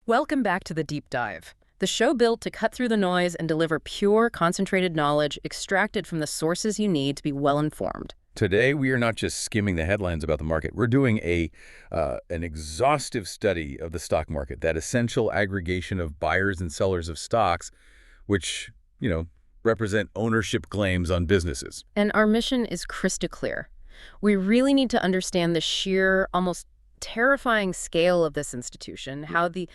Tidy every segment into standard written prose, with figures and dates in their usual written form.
Welcome back to the Deep Dive, the show built to cut through the noise and deliver pure, concentrated knowledge extracted from the sources you need to be well-informed. Today, we are not just skimming the headlines about the market. We're doing an exhaustive study of the stock market, that essential aggregation of buyers and sellers of stocks, which, represent ownership claims on businesses. And our mission is crystal clear. We really need to understand the sheer, almost terrifying scale of this institution, how the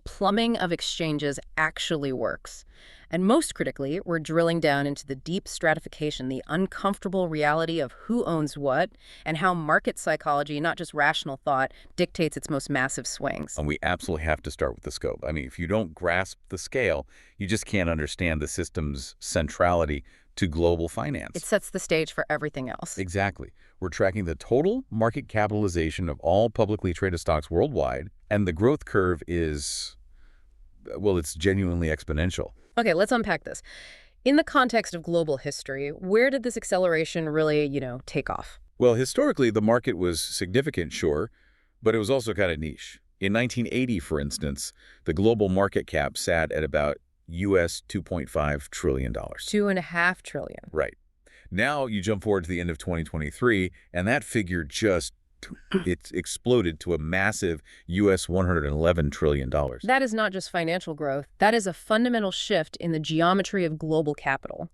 plumbing of exchanges actually works. And most critically, we're drilling down into the deep stratification, the uncomfortable reality of who owns what, and how market psychology, not just rational thought, dictates its most massive swings. And we absolutely have to start with the scope. I mean, if you don't grasp the scale, you just can't understand the system's centrality to global finance. It sets the stage for everything else. Exactly. We're tracking the total market capitalization of all publicly traded stocks worldwide, and the growth curve is, well, it's genuinely exponential. Okay, let's unpack this. In the context of global history, where did this acceleration really, take off? Well, historically, the market was significant, sure, but it was also kind of niche. In 1980, for instance, the global market cap sat at about US $2.5 trillion. $2.5 trillion. Right. Now you jump forward to the end of 2023, and that figure it's exploded to a massive US $111 trillion. That is not just financial growth. That is a fundamental shift in the geometry of global capital.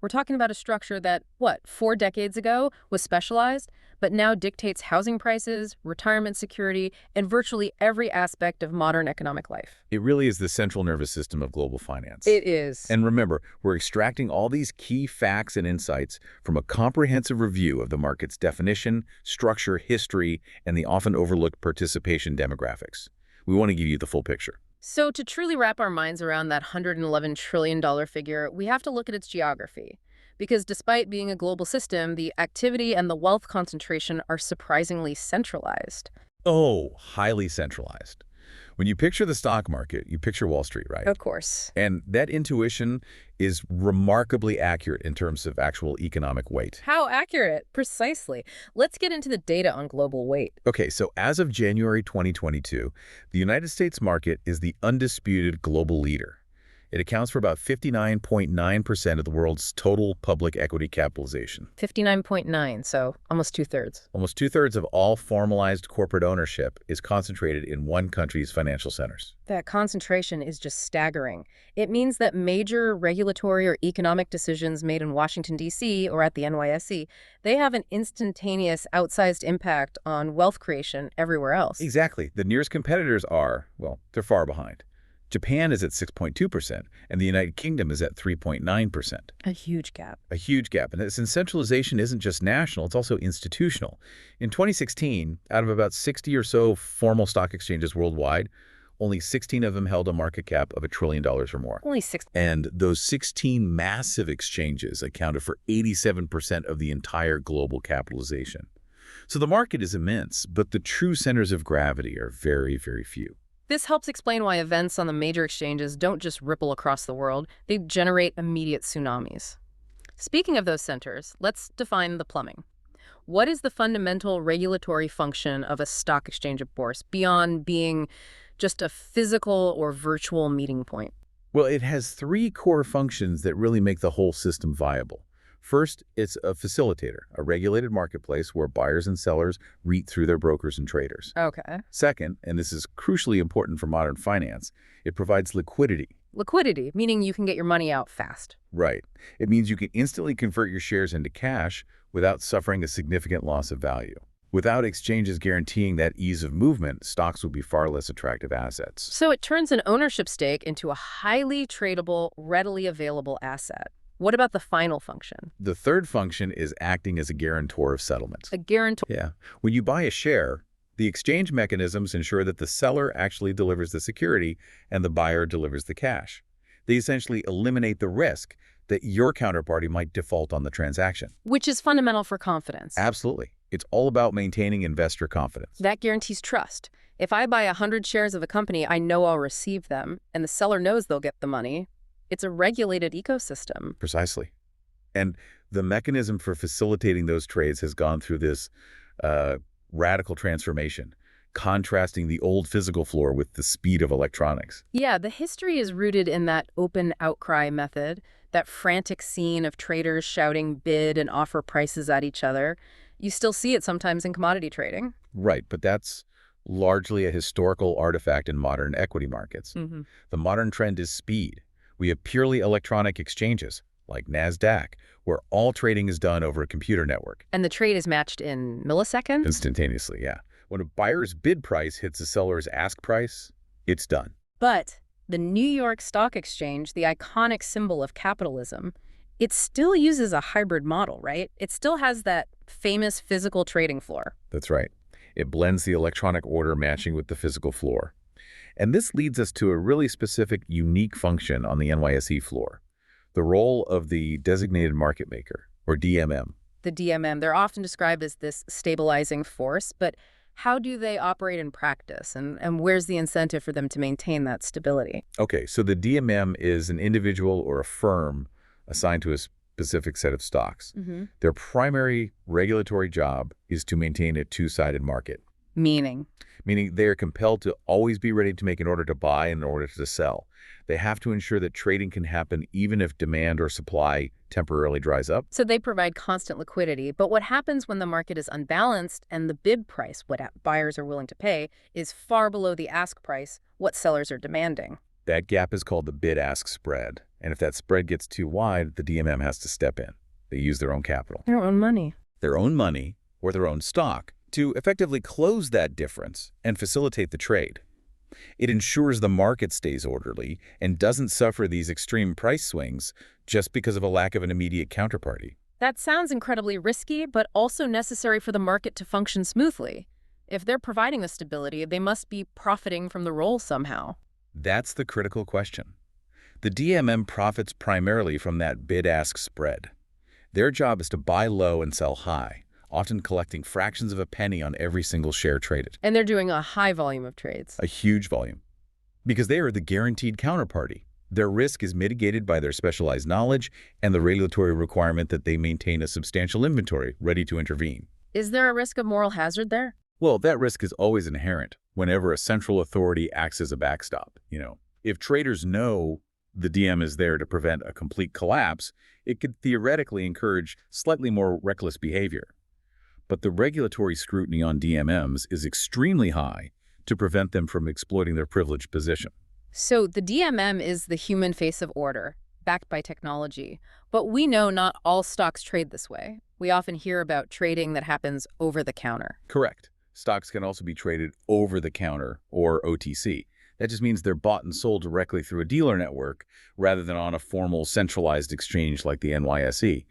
We're talking about a structure that, 4 decades ago was specialized, but now dictates housing prices, retirement security, and virtually every aspect of modern economic life. It really is the central nervous system of global finance. It is. And remember, we're extracting all these key facts and insights from a comprehensive review of the market's definition, structure, history, and the often overlooked participation demographics. We want to give you the full picture. So to truly wrap our minds around that $111 trillion figure, we have to look at its geography. Because despite being a global system, the activity and the wealth concentration are surprisingly centralized. Oh, highly centralized. When you picture the stock market, you picture Wall Street, right? Of course. And that intuition is remarkably accurate in terms of actual economic weight. How accurate? Precisely. Let's get into the data on global weight. Okay, so as of January 2022, the United States market is the undisputed global leader. It accounts for about 59.9% of the world's total public equity capitalization. 59.9, so almost two-thirds. Almost two-thirds of all formalized corporate ownership is concentrated in one country's financial centers. That concentration is just staggering. It means that major regulatory or economic decisions made in Washington, D.C. or at the NYSE, they have an instantaneous, outsized impact on wealth creation everywhere else. Exactly. The nearest competitors are, well, they're far behind. Japan is at 6.2%, and the United Kingdom is at 3.9%. A huge gap. A huge gap. And this centralization isn't just national, it's also institutional. In 2016, out of about 60 or so formal stock exchanges worldwide, only 16 of them held a market cap of $1 trillion or more. Only 6. And those 16 massive exchanges accounted for 87% of the entire global capitalization. So the market is immense, but the true centers of gravity are very, very few. This helps explain why events on the major exchanges don't just ripple across the world, they generate immediate tsunamis. Speaking of those centers, let's define the plumbing. What is the fundamental regulatory function of a stock exchange or bourse beyond being just a physical or virtual meeting point? Well, it has 3 core functions that really make the whole system viable. First, it's a facilitator, a regulated marketplace where buyers and sellers read through their brokers and traders. Okay. Second, and this is crucially important for modern finance, it provides liquidity. Liquidity, meaning you can get your money out fast. Right. It means you can instantly convert your shares into cash without suffering a significant loss of value. Without exchanges guaranteeing that ease of movement, stocks would be far less attractive assets. So it turns an ownership stake into a highly tradable, readily available asset. What about the final function? The third function is acting as a guarantor of settlement. A guarantor? Yeah. When you buy a share, the exchange mechanisms ensure that the seller actually delivers the security and the buyer delivers the cash. They essentially eliminate the risk that your counterparty might default on the transaction. Which is fundamental for confidence. Absolutely. It's all about maintaining investor confidence. That guarantees trust. If I buy 100 shares of a company, I know I'll receive them, and the seller knows they'll get the money. It's a regulated ecosystem. Precisely. And the mechanism for facilitating those trades has gone through this radical transformation. contrasting the old physical floor with the speed of electronics. Yeah, the history is rooted in that open outcry method, that frantic scene of traders shouting bid and offer prices at each other. You still see it sometimes in commodity trading. Right, but that's largely a historical artifact in modern equity markets. Hmm. The modern trend is speed. We have purely electronic exchanges, like NASDAQ, where all trading is done over a computer network. And the trade is matched in milliseconds? Instantaneously, yeah. When a buyer's bid price hits a seller's ask price, it's done. But the New York Stock Exchange, the iconic symbol of capitalism, it still uses a hybrid model, right? It still has that famous physical trading floor. That's right. It blends the electronic order matching with the physical floor. And this leads us to a really specific, unique function on the NYSE floor, the role of the designated market maker, or DMM. The DMM, they're often described as this stabilizing force, but how do they operate in practice, and where's the incentive for them to maintain that stability? Okay, so the DMM is an individual or a firm assigned to a specific set of stocks. Hmm. Their primary regulatory job is to maintain a two-sided market, Meaning? meaning they are compelled to always be ready to make an order to buy and an order to sell. They have to ensure that trading can happen even if demand or supply temporarily dries up. So they provide constant liquidity, but what happens when the market is unbalanced and the bid price, what buyers are willing to pay, is far below the ask price, what sellers are demanding? That gap is called the bid-ask spread. And if that spread gets too wide, the DMM has to step in. They use their own capital, Their own money. their own money, or their own stock to effectively close that difference and facilitate the trade. It ensures the market stays orderly and doesn't suffer these extreme price swings just because of a lack of an immediate counterparty. That sounds incredibly risky, but also necessary for the market to function smoothly. If they're providing the stability, they must be profiting from the role somehow. That's the critical question. The DMM profits primarily from that bid-ask spread. Their job is to buy low and sell high, often collecting fractions of a penny on every single share traded. And they're doing a high volume of trades. A huge volume. Because they are the guaranteed counterparty. Their risk is mitigated by their specialized knowledge and the regulatory requirement that they maintain a substantial inventory ready to intervene. Is there a risk of moral hazard there? Well, that risk is always inherent whenever a central authority acts as a backstop. If traders know the DM is there to prevent a complete collapse, it could theoretically encourage slightly more reckless behavior. But the regulatory scrutiny on DMMs is extremely high to prevent them from exploiting their privileged position. So the DMM is the human face of order, backed by technology. But we know not all stocks trade this way. We often hear about trading that happens over the counter. Correct. Stocks can also be traded over the counter, or OTC. That just means they're bought and sold directly through a dealer network rather than on a formal centralized exchange like the NYSE.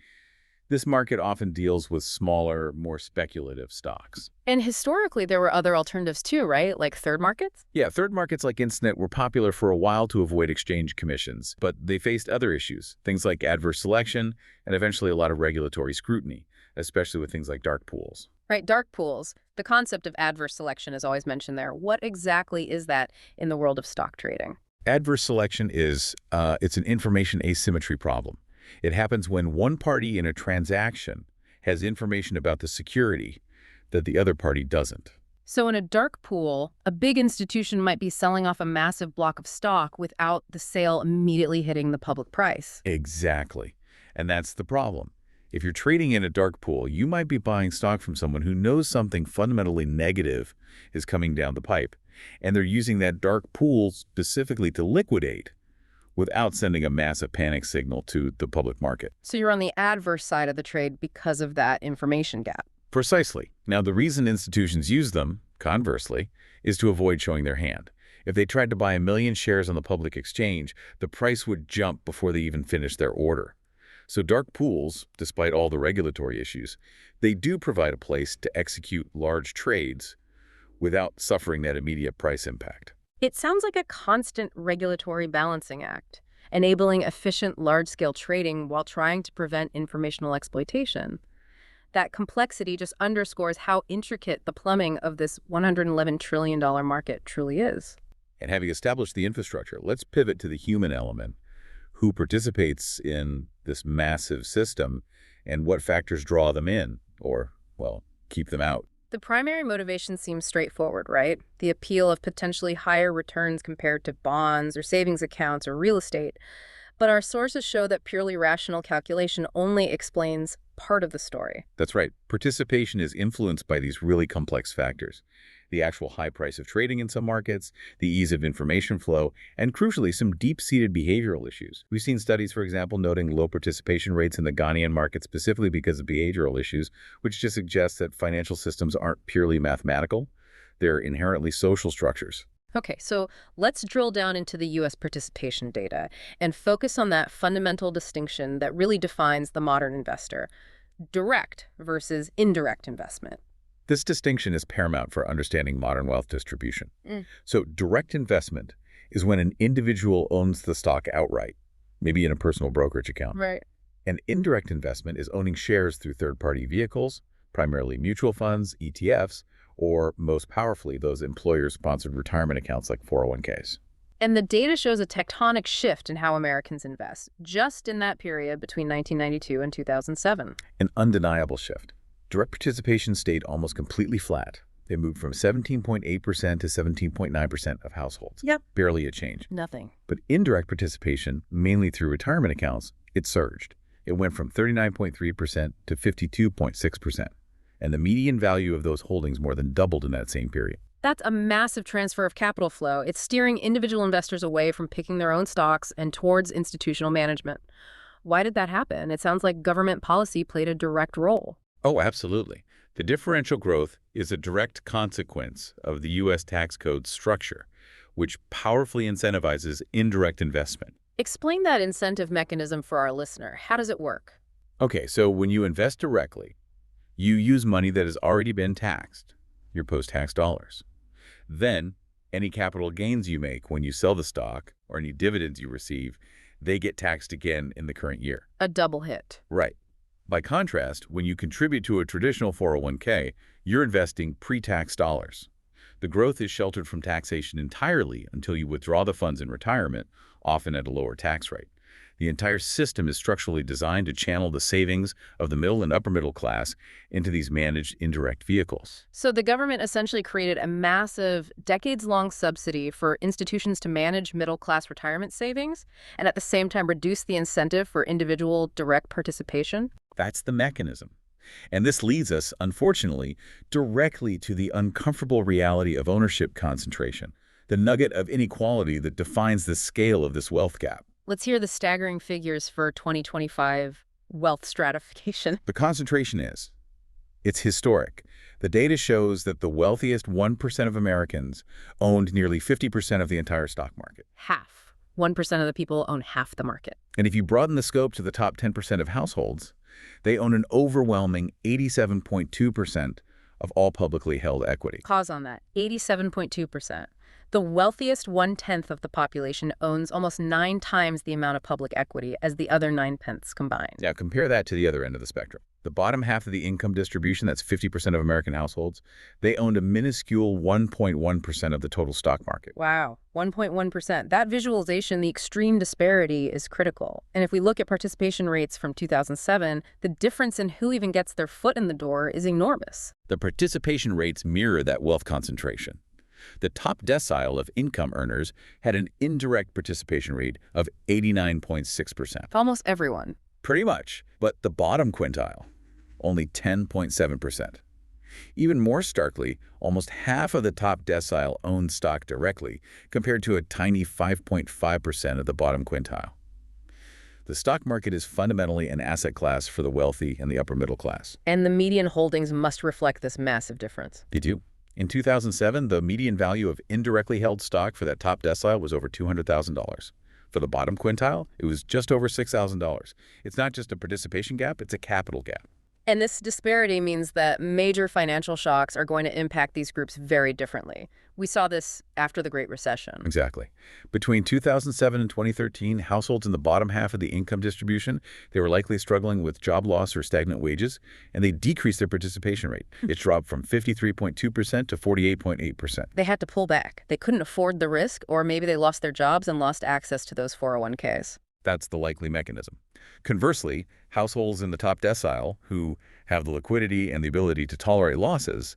This market often deals with smaller, more speculative stocks. And historically, there were other alternatives too, right? Like third markets? Yeah, third markets like Internet were popular for a while to avoid exchange commissions, but they faced other issues, things like adverse selection and eventually a lot of regulatory scrutiny, especially with things like dark pools. Right, dark pools. The concept of adverse selection is always mentioned there. What exactly is that in the world of stock trading? Adverse selection is it's an information asymmetry problem. It happens when one party in a transaction has information about the security that the other party doesn't. So in a dark pool, a big institution might be selling off a massive block of stock without the sale immediately hitting the public price. Exactly. And that's the problem. If you're trading in a dark pool, you might be buying stock from someone who knows something fundamentally negative is coming down the pipe, and they're using that dark pool specifically to liquidate without sending a massive panic signal to the public market. So you're on the adverse side of the trade because of that information gap. Precisely. Now, the reason institutions use them, conversely, is to avoid showing their hand. If they tried to buy 1 million shares on the public exchange, the price would jump before they even finished their order. So dark pools, despite all the regulatory issues, they do provide a place to execute large trades without suffering that immediate price impact. It sounds like a constant regulatory balancing act, enabling efficient large-scale trading while trying to prevent informational exploitation. That complexity just underscores how intricate the plumbing of this $111 trillion market truly is. And having established the infrastructure, let's pivot to the human element. Who participates in this massive system and what factors draw them in or, well, keep them out. The primary motivation seems straightforward, right? The appeal of potentially higher returns compared to bonds or savings accounts or real estate. But our sources show that purely rational calculation only explains part of the story. That's right. Participation is influenced by these really complex factors. The actual high price of trading in some markets, the ease of information flow, and crucially, some deep-seated behavioral issues. We've seen studies, for example, noting low participation rates in the GandM market specifically because of behavioral issues, which just suggests that financial systems aren't purely mathematical. They're inherently social structures. Okay, so let's drill down into the U.S. participation data and focus on that fundamental distinction that really defines the modern investor: direct versus indirect investment. This distinction is paramount for understanding modern wealth distribution. So direct investment is when an individual owns the stock outright, maybe in a personal brokerage account. Right. And indirect investment is owning shares through third-party vehicles, primarily mutual funds, ETFs, or most powerfully, those employer-sponsored retirement accounts like 401ks. And the data shows a tectonic shift in how Americans invest, just in that period between 1992 and 2007. An undeniable shift. Direct participation stayed almost completely flat. They moved from 17.8% to 17.9% of households. Yep. Barely a change. Nothing. But indirect participation, mainly through retirement accounts, it surged. It went from 39.3% to 52.6%. And the median value of those holdings more than doubled in that same period. That's a massive transfer of capital flow. It's steering individual investors away from picking their own stocks and towards institutional management. Why did that happen? It sounds like government policy played a direct role. Oh, absolutely. The differential growth is a direct consequence of the U.S. tax code structure, which powerfully incentivizes indirect investment. Explain that incentive mechanism for our listener. How does it work? Okay, so when you invest directly, you use money that has already been taxed, your post-tax dollars. Then, any capital gains you make when you sell the stock or any dividends you receive, they get taxed again in the current year. A double hit. Right. By contrast, when you contribute to a traditional 401k, you're investing pre-tax dollars. The growth is sheltered from taxation entirely until you withdraw the funds in retirement, often at a lower tax rate. The entire system is structurally designed to channel the savings of the middle and upper middle class into these managed indirect vehicles. So the government essentially created a massive, decades-long subsidy for institutions to manage middle-class retirement savings and at the same time reduce the incentive for individual direct participation? That's the mechanism. And this leads us, unfortunately, directly to the uncomfortable reality of ownership concentration, the nugget of inequality that defines the scale of this wealth gap. Let's hear the staggering figures for 2025 wealth stratification. The concentration it's historic. The data shows that the wealthiest 1% of Americans owned nearly 50% of the entire stock market. Half. 1% of the people own half the market. And if you broaden the scope to the top 10% of households, they own an overwhelming 87.2% of all publicly held equity. Pause on that. 87.2%. The wealthiest 1/10 of the population owns almost 9 times the amount of public equity as the other 9/10 combined. Now compare that to the other end of the spectrum. The bottom half of the income distribution, that's 50% of American households, they owned a minuscule 1.1% of the total stock market. Wow, 1.1%. That visualization, the extreme disparity, is critical. And if we look at participation rates from 2007, the difference in who even gets their foot in the door is enormous. The participation rates mirror that wealth concentration. The top decile of income earners had an indirect participation rate of 89.6%. Almost everyone. Pretty much. But the bottom quintile, only 10.7%. Even more starkly, almost half of the top decile owned stock directly, compared to a tiny 5.5% of the bottom quintile. The stock market is fundamentally an asset class for the wealthy and the upper middle class. And the median holdings must reflect this massive difference. They do. In 2007, the median value of indirectly held stock for that top decile was over $200,000. For the bottom quintile, it was just over $6,000. It's not just a participation gap, it's a capital gap. And this disparity means that major financial shocks are going to impact these groups very differently. We saw this after the Great Recession. Exactly. Between 2007 and 2013, households in the bottom half of the income distribution, they were likely struggling with job loss or stagnant wages, and they decreased their participation rate. It dropped from 53.2% to 48.8%. They had to pull back. They couldn't afford the risk, or maybe they lost their jobs and lost access to those 401ks. That's the likely mechanism. Conversely, households in the top decile, who have the liquidity and the ability to tolerate losses,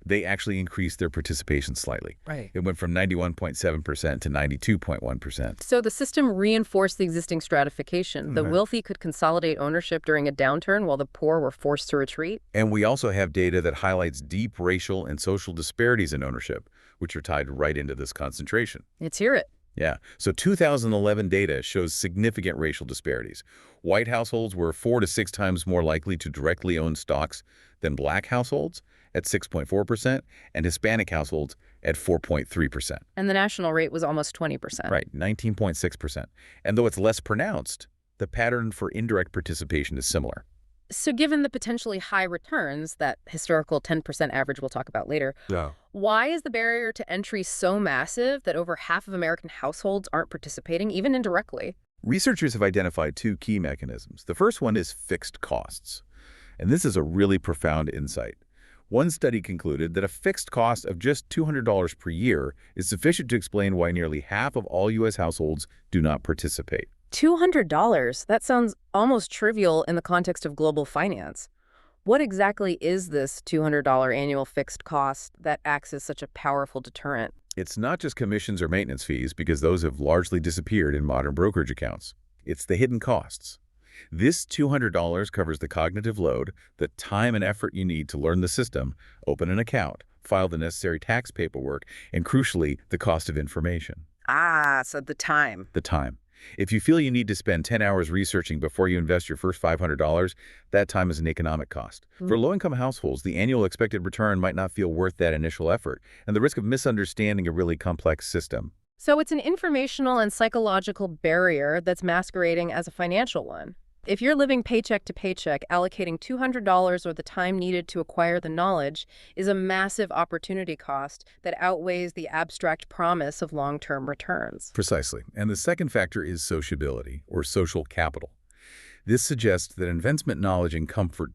they actually increased their participation slightly. Right. It went from 91.7% to 92.1%. So the system reinforced the existing stratification. The Right. wealthy could consolidate ownership during a downturn while the poor were forced to retreat. And we also have data that highlights deep racial and social disparities in ownership, which are tied right into this concentration. Let's hear it. Yeah, so 2011 data shows significant racial disparities. White households were 4 to 6 times more likely to directly own stocks than black households at 6.4% and Hispanic households at 4.3%. And the national rate was almost 20%. Right, 19.6%. And though it's less pronounced, the pattern for indirect participation is similar. So given the potentially high returns, that historical 10% average we'll talk about later, Yeah. why is the barrier to entry so massive that over half of American households aren't participating, even indirectly? Researchers have identified two key mechanisms. The first one is fixed costs. And this is a really profound insight. One study concluded that a fixed cost of just $200 per year is sufficient to explain why nearly half of all U.S. households do not participate. $200? That sounds almost trivial in the context of global finance. What exactly is this $200 annual fixed cost that acts as such a powerful deterrent? It's not just commissions or maintenance fees, because those have largely disappeared in modern brokerage accounts. It's the hidden costs. This $200 covers the cognitive load, the time and effort you need to learn the system, open an account, file the necessary tax paperwork, and crucially, the cost of information. Ah, so the time. The time. If you feel you need to spend 10 hours researching before you invest your first $500, that time is an economic cost. For low-income households, the annual expected return might not feel worth that initial effort, and the risk of misunderstanding a really complex system. So it's an informational and psychological barrier that's masquerading as a financial one. If you're living paycheck to paycheck, allocating $200 or the time needed to acquire the knowledge is a massive opportunity cost that outweighs the abstract promise of long-term returns. Precisely. And the second factor is sociability, or social capital. This suggests that investment knowledge and comfort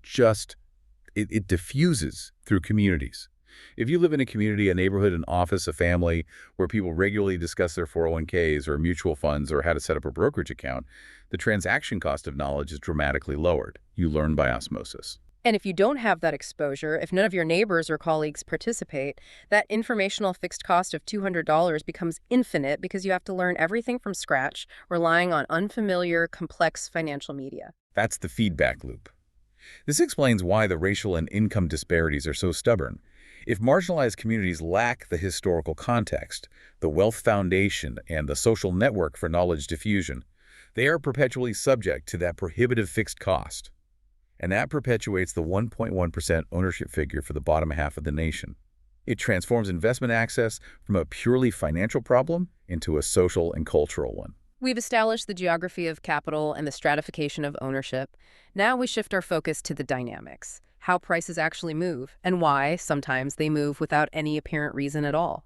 it diffuses through communities. If you live in a community, a neighborhood, an office, a family, where people regularly discuss their 401ks or mutual funds or how to set up a brokerage account, the transaction cost of knowledge is dramatically lowered. You learn by osmosis. And if you don't have that exposure, if none of your neighbors or colleagues participate, that informational fixed cost of $200 becomes infinite because you have to learn everything from scratch, relying on unfamiliar, complex financial media. That's the feedback loop. This explains why the racial and income disparities are so stubborn. If marginalized communities lack the historical context, the wealth foundation, and the social network for knowledge diffusion, they are perpetually subject to that prohibitive fixed cost. And that perpetuates the 1.1% ownership figure for the bottom half of the nation. It transforms investment access from a purely financial problem into a social and cultural one. We've established the geography of capital and the stratification of ownership. Now we shift our focus to the dynamics, how prices actually move, and why sometimes they move without any apparent reason at all.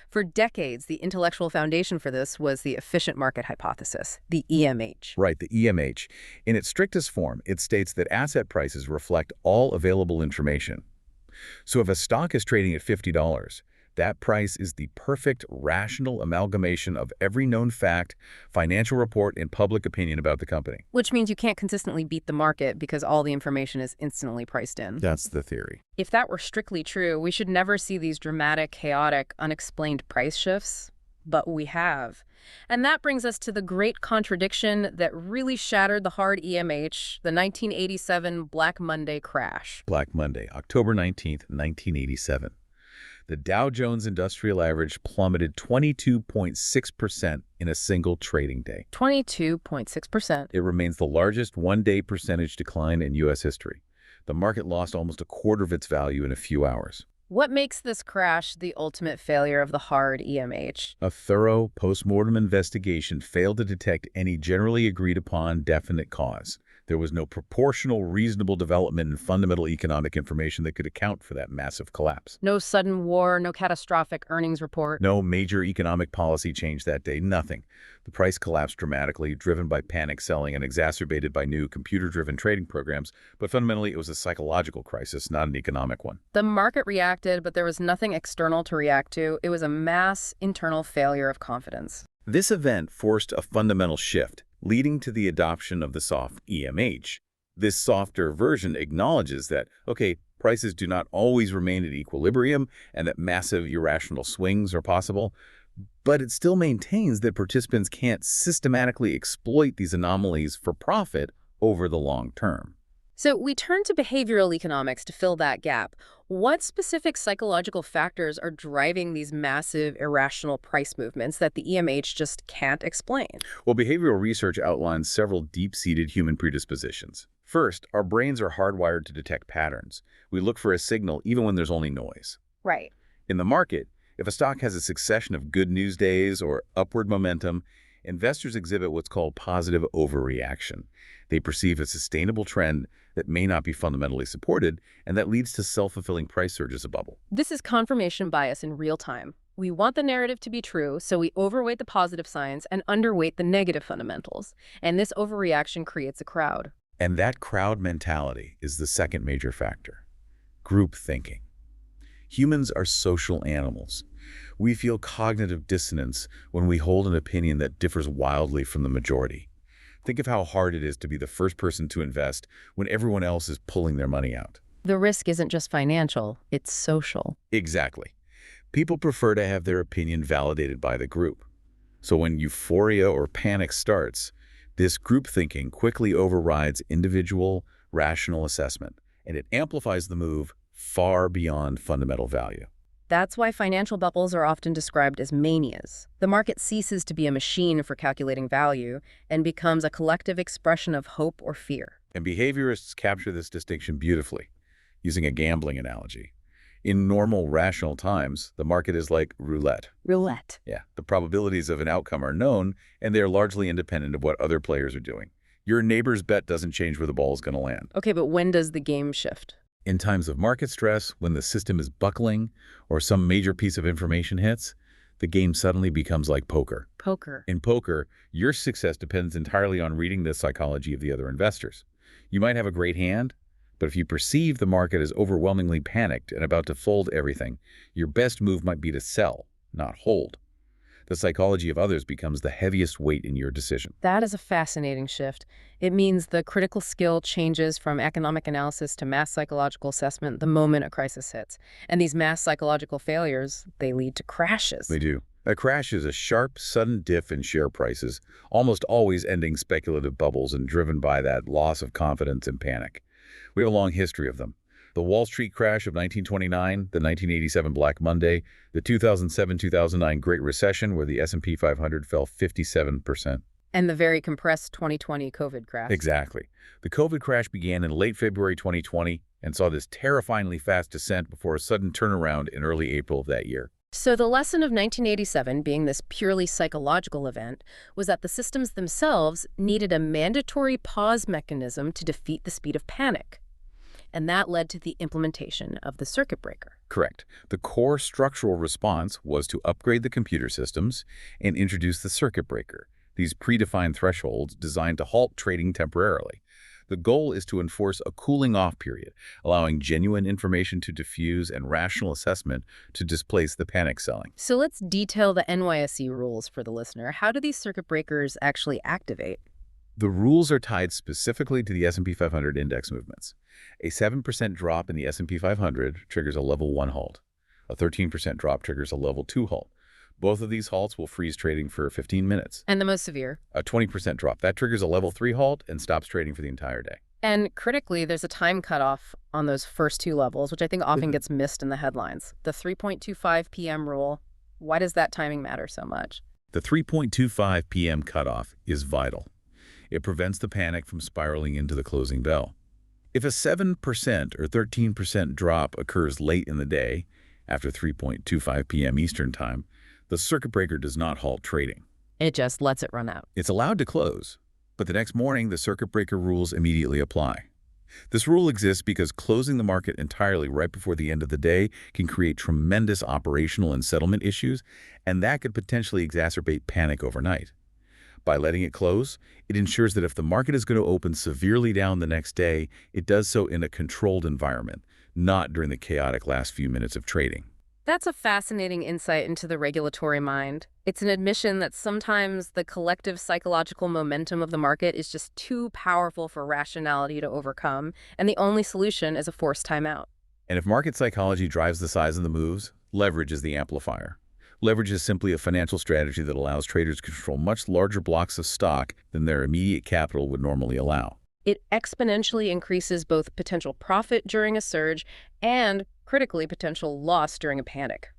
For decades, the intellectual foundation for this was the efficient market hypothesis, the EMH. Right, the EMH. In its strictest form, it states that asset prices reflect all available information. So if a stock is trading at $50, that price is the perfect, rational amalgamation of every known fact, financial report, and public opinion about the company. Which means you can't consistently beat the market because all the information is instantly priced in. That's the theory. If that were strictly true, we should never see these dramatic, chaotic, unexplained price shifts. But we have. And that brings us to the great contradiction that really shattered the hard EMH, the 1987 Black Monday crash. Black Monday, October 19th, 1987. The Dow Jones Industrial Average plummeted 22.6% in a single trading day. 22.6%. It remains the largest one-day percentage decline in U.S. history. The market lost almost a quarter of its value in a few hours. What makes this crash the ultimate failure of the hard EMH? A thorough post-mortem investigation failed to detect any generally agreed-upon definite cause. There was no proportional, reasonable development in fundamental economic information that could account for that massive collapse. No sudden war, no catastrophic earnings report. No major economic policy change that day, nothing. The price collapsed dramatically, driven by panic selling and exacerbated by new computer-driven trading programs, but fundamentally it was a psychological crisis, not an economic one. The market reacted, but there was nothing external to react to. It was a mass internal failure of confidence. This event forced a fundamental shift, leading to the adoption of the soft EMH. This softer version acknowledges that, okay, prices do not always remain at equilibrium and that massive irrational swings are possible, but it still maintains that participants can't systematically exploit these anomalies for profit over the long term. So we turn to behavioral economics to fill that gap. What specific psychological factors are driving these massive irrational price movements that the EMH just can't explain? Well, behavioral research outlines several deep-seated human predispositions. First, our brains are hardwired to detect patterns. We look for a signal even when there's only noise. Right. In the market, if a stock has a succession of good news days or upward momentum, investors exhibit what's called positive overreaction. They perceive a sustainable trend that may not be fundamentally supported, and that leads to self-fulfilling price surges, a bubble. This is confirmation bias in real time. We want the narrative to be true, so we overweight the positive signs and underweight the negative fundamentals. And this overreaction creates a crowd. And that crowd mentality is the second major factor: group thinking. Humans are social animals. We feel cognitive dissonance when we hold an opinion that differs wildly from the majority. Think of how hard it is to be the first person to invest when everyone else is pulling their money out. The risk isn't just financial, it's social. Exactly. People prefer to have their opinion validated by the group. So when euphoria or panic starts, this group thinking quickly overrides individual, rational assessment, and it amplifies the move far beyond fundamental value. That's why financial bubbles are often described as manias. The market ceases to be a machine for calculating value and becomes a collective expression of hope or fear. And behaviorists capture this distinction beautifully, using a gambling analogy. In normal, rational times, the market is like roulette. Roulette. Yeah, the probabilities of an outcome are known, and they are largely independent of what other players are doing. Your neighbor's bet doesn't change where the ball is going to land. Okay, but when does the game shift? In times of market stress, when the system is buckling or some major piece of information hits, the game suddenly becomes like poker. Poker. In poker, your success depends entirely on reading the psychology of the other investors. You might have a great hand, but if you perceive the market as overwhelmingly panicked and about to fold everything, your best move might be to sell, not hold. The psychology of others becomes the heaviest weight in your decision. That is a fascinating shift. It means the critical skill changes from economic analysis to mass psychological assessment the moment a crisis hits. And these mass psychological failures, they lead to crashes. They do. A crash is a sharp, sudden dip in share prices, almost always ending speculative bubbles and driven by that loss of confidence and panic. We have a long history of them. The Wall Street crash of 1929, the 1987 Black Monday, the 2007-2009 Great Recession, where the S&P 500 fell 57%. And the very compressed 2020 COVID crash. Exactly. The COVID crash began in late February 2020 and saw this terrifyingly fast descent before a sudden turnaround in early April of that year. So the lesson of 1987, being this purely psychological event, was that the systems themselves needed a mandatory pause mechanism to defeat the speed of panic. And that led to the implementation of the circuit breaker. Correct. The core structural response was to upgrade the computer systems and introduce the circuit breaker, these predefined thresholds designed to halt trading temporarily. The goal is to enforce a cooling-off period, allowing genuine information to diffuse and rational assessment to displace the panic selling. So let's detail the NYSE rules for the listener. How do these circuit breakers actually activate? The rules are tied specifically to the S&P 500 index movements. A 7% drop in the S&P 500 triggers a level 1 halt. A 13% drop triggers a level 2 halt. Both of these halts will freeze trading for 15 minutes. And the most severe? A 20% drop. That triggers a level 3 halt and stops trading for the entire day. And critically, there's a time cutoff on those first two levels, which I think often gets missed in the headlines. The 3:25 p.m. rule. Why does that timing matter so much? The 3:25 p.m. cutoff is vital. It prevents the panic from spiraling into the closing bell. If a 7% or 13% drop occurs late in the day, after 3:25 p.m. Eastern Time, the circuit breaker does not halt trading. It just lets it run out. It's allowed to close, but the next morning the circuit breaker rules immediately apply. This rule exists because closing the market entirely right before the end of the day can create tremendous operational and settlement issues, and that could potentially exacerbate panic overnight. By letting it close, it ensures that if the market is going to open severely down the next day, it does so in a controlled environment, not during the chaotic last few minutes of trading. That's a fascinating insight into the regulatory mind. It's an admission that sometimes the collective psychological momentum of the market is just too powerful for rationality to overcome, and the only solution is a forced timeout. And if market psychology drives the size of the moves, leverage is the amplifier. Leverage is simply a financial strategy that allows traders to control much larger blocks of stock than their immediate capital would normally allow. It exponentially increases both potential profit during a surge and, critically, potential loss during a panic.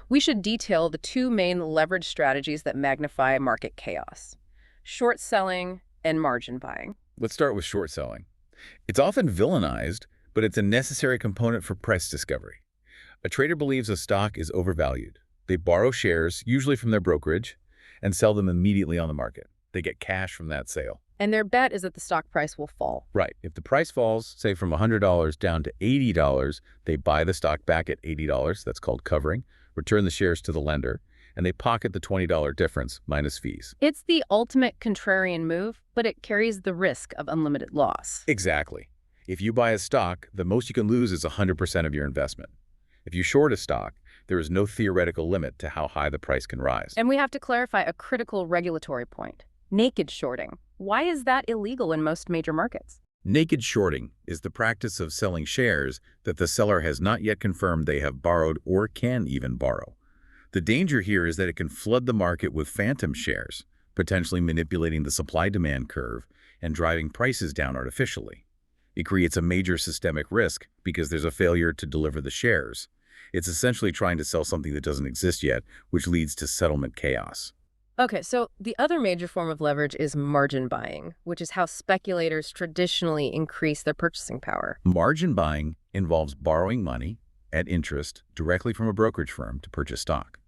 We should detail the two main leverage strategies that magnify market chaos: short selling and margin buying. Let's start with short selling. It's often villainized, but it's a necessary component for price discovery. A trader believes a stock is overvalued. They borrow shares, usually from their brokerage, and sell them immediately on the market. They get cash from that sale. And their bet is that the stock price will fall. Right. If the price falls, say from $100 down to $80, they buy the stock back at $80, that's called covering, return the shares to the lender, and they pocket the $20 difference minus fees. It's the ultimate contrarian move, but it carries the risk of unlimited loss. Exactly. If you buy a stock, the most you can lose is 100% of your investment. If you short a stock, there is no theoretical limit to how high the price can rise. And we have to clarify a critical regulatory point: naked shorting. Why is that illegal in most major markets? Naked shorting is the practice of selling shares that the seller has not yet confirmed they have borrowed or can even borrow. The danger here is that it can flood the market with phantom shares, potentially manipulating the supply-demand curve and driving prices down artificially. It creates a major systemic risk because there's a failure to deliver the shares. It's essentially trying to sell something that doesn't exist yet, which leads to settlement chaos. Okay, so the other major form of leverage is margin buying, which is how speculators traditionally increase their purchasing power. Margin buying involves borrowing money at interest directly from a brokerage firm to purchase stock.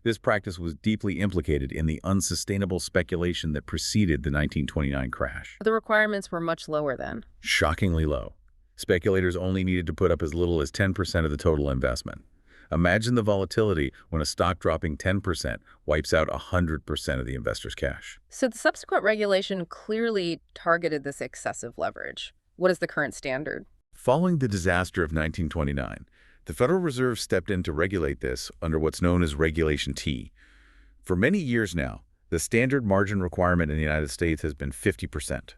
This practice was deeply implicated in the unsustainable speculation that preceded the 1929 crash. The requirements were much lower then. Shockingly low. Speculators only needed to put up as little as 10% of the total investment. Imagine the volatility when a stock dropping 10% wipes out 100% of the investor's cash. So the subsequent regulation clearly targeted this excessive leverage. What is the current standard? Following the disaster of 1929, the Federal Reserve stepped in to regulate this under what's known as Regulation T. For many years now, the standard margin requirement in the United States has been 50%.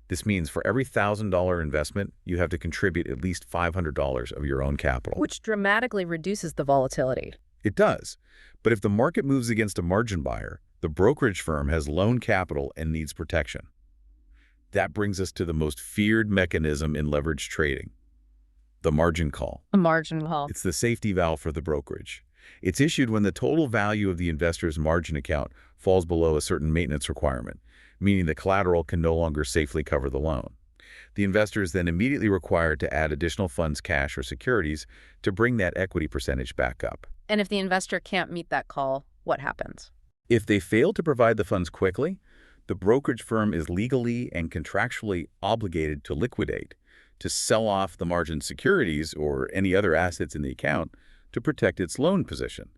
This means for every $1,000 investment, you have to contribute at least $500 of your own capital. Which dramatically reduces the volatility. It does. But if the market moves against a margin buyer, the brokerage firm has loan capital and needs protection. That brings us to the most feared mechanism in leveraged trading: the margin call. A margin call. It's the safety valve for the brokerage. It's issued when the total value of the investor's margin account falls below a certain maintenance requirement, meaning the collateral can no longer safely cover the loan. The investor is then immediately required to add additional funds, cash or securities, to bring that equity percentage back up. And if the investor can't meet that call, what happens? If they fail to provide the funds quickly, the brokerage firm is legally and contractually obligated to liquidate, to sell off the margin securities or any other assets in the account to protect its loan position.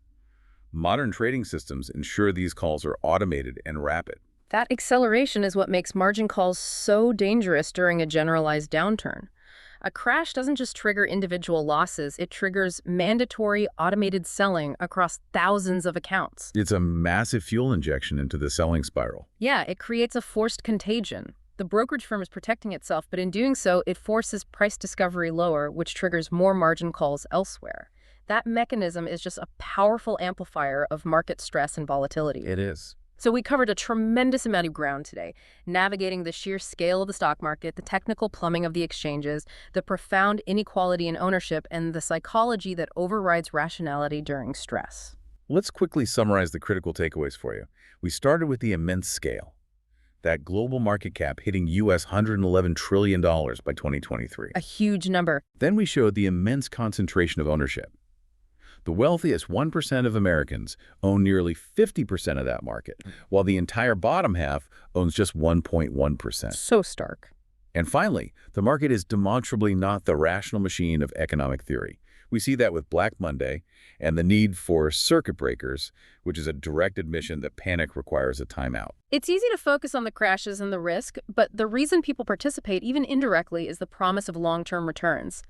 Modern trading systems ensure these calls are automated and rapid. That acceleration is what makes margin calls so dangerous during a generalized downturn. A crash doesn't just trigger individual losses, it triggers mandatory automated selling across thousands of accounts. It's a massive fuel injection into the selling spiral. Yeah, it creates a forced contagion. The brokerage firm is protecting itself, but in doing so, it forces price discovery lower, which triggers more margin calls elsewhere. That mechanism is just a powerful amplifier of market stress and volatility. It is. So we covered a tremendous amount of ground today, navigating the sheer scale of the stock market, the technical plumbing of the exchanges, the profound inequality in ownership, and the psychology that overrides rationality during stress. Let's quickly summarize the critical takeaways for you. We started with the immense scale, that global market cap hitting US $111 trillion by 2023. A huge number. Then we showed the immense concentration of ownership. The wealthiest 1% of Americans own nearly 50% of that market, while the entire bottom half owns just 1.1%. So stark. And finally, the market is demonstrably not the rational machine of economic theory. We see that with Black Monday and the need for circuit breakers, which is a direct admission that panic requires a timeout. It's easy to focus on the crashes and the risk, but the reason people participate, even indirectly, is the promise of long-term returns.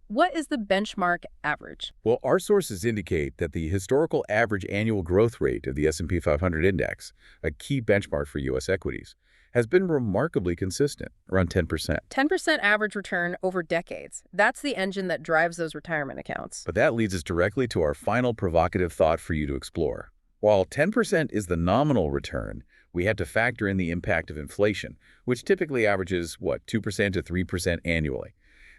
What is the benchmark average? Well, our sources indicate that the historical average annual growth rate of the S&P 500 index, a key benchmark for U.S. equities, has been remarkably consistent, around 10%. 10% average return over decades. That's the engine that drives those retirement accounts. But that leads us directly to our final provocative thought for you to explore. While 10% is the nominal return, we had to factor in the impact of inflation, which typically averages, 2% to 3% annually.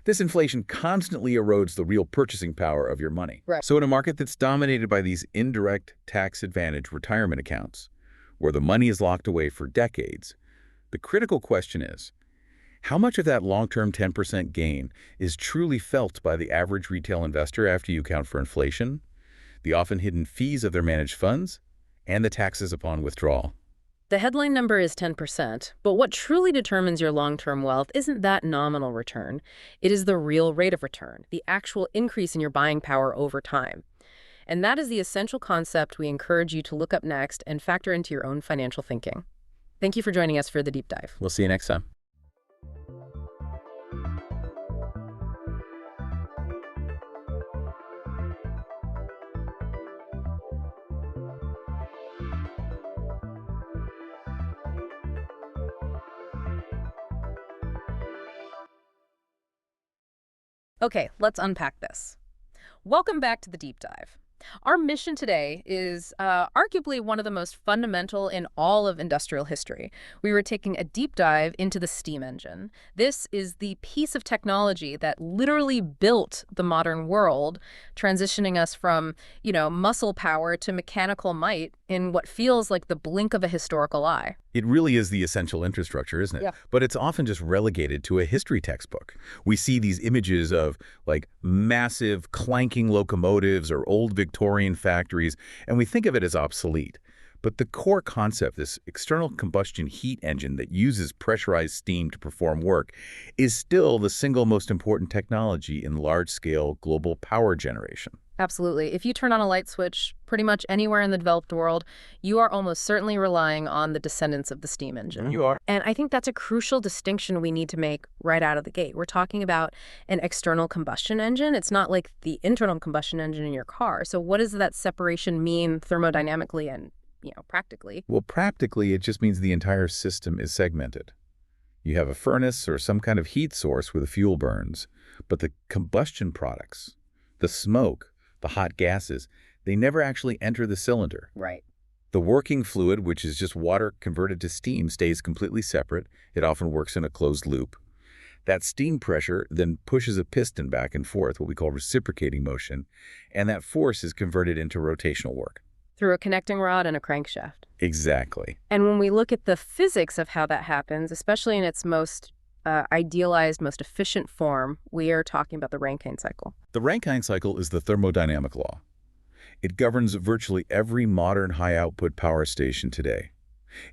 This inflation constantly erodes the real purchasing power of your money. Right. So in a market that's dominated by these indirect tax advantage retirement accounts, where the money is locked away for decades, the critical question is, how much of that long-term 10% gain is truly felt by the average retail investor after you account for inflation, the often hidden fees of their managed funds, and the taxes upon withdrawal? The headline number is 10%, but what truly determines your long-term wealth isn't that nominal return. It is the real rate of return, the actual increase in your buying power over time. And that is the essential concept we encourage you to look up next and factor into your own financial thinking. Thank you for joining us for the deep dive. We'll see you next time. Okay, let's unpack this. Welcome back to the deep dive. Our mission today is arguably one of the most fundamental in all of industrial history. We were taking a deep dive into the steam engine. This is the piece of technology that literally built the modern world, transitioning us from, muscle power to mechanical might in what feels like the blink of a historical eye. It really is the essential infrastructure, isn't it? Yeah. But it's often just relegated to a history textbook. We see these images of, massive clanking locomotives or old Victorian factories, and we think of it as obsolete. But the core concept, this external combustion heat engine that uses pressurized steam to perform work, is still the single most important technology in large-scale global power generation. Absolutely. If you turn on a light switch pretty much anywhere in the developed world, you are almost certainly relying on the descendants of the steam engine. You are. And I think that's a crucial distinction we need to make right out of the gate. We're talking about an external combustion engine. It's not like the internal combustion engine in your car. So what does that separation mean thermodynamically and, practically? Well, practically, it just means the entire system is segmented. You have a furnace or some kind of heat source where the fuel burns, but the combustion products, the smoke, the hot gases, they never actually enter the cylinder. Right. The working fluid, which is just water converted to steam, stays completely separate. It often works in a closed loop. That steam pressure then pushes a piston back and forth, what we call reciprocating motion, and that force is converted into rotational work. Through a connecting rod and a crankshaft. Exactly. And when we look at the physics of how that happens, especially in its most idealized, most efficient form, we are talking about the Rankine cycle. The Rankine cycle is the thermodynamic law. It governs virtually every modern high-output power station today.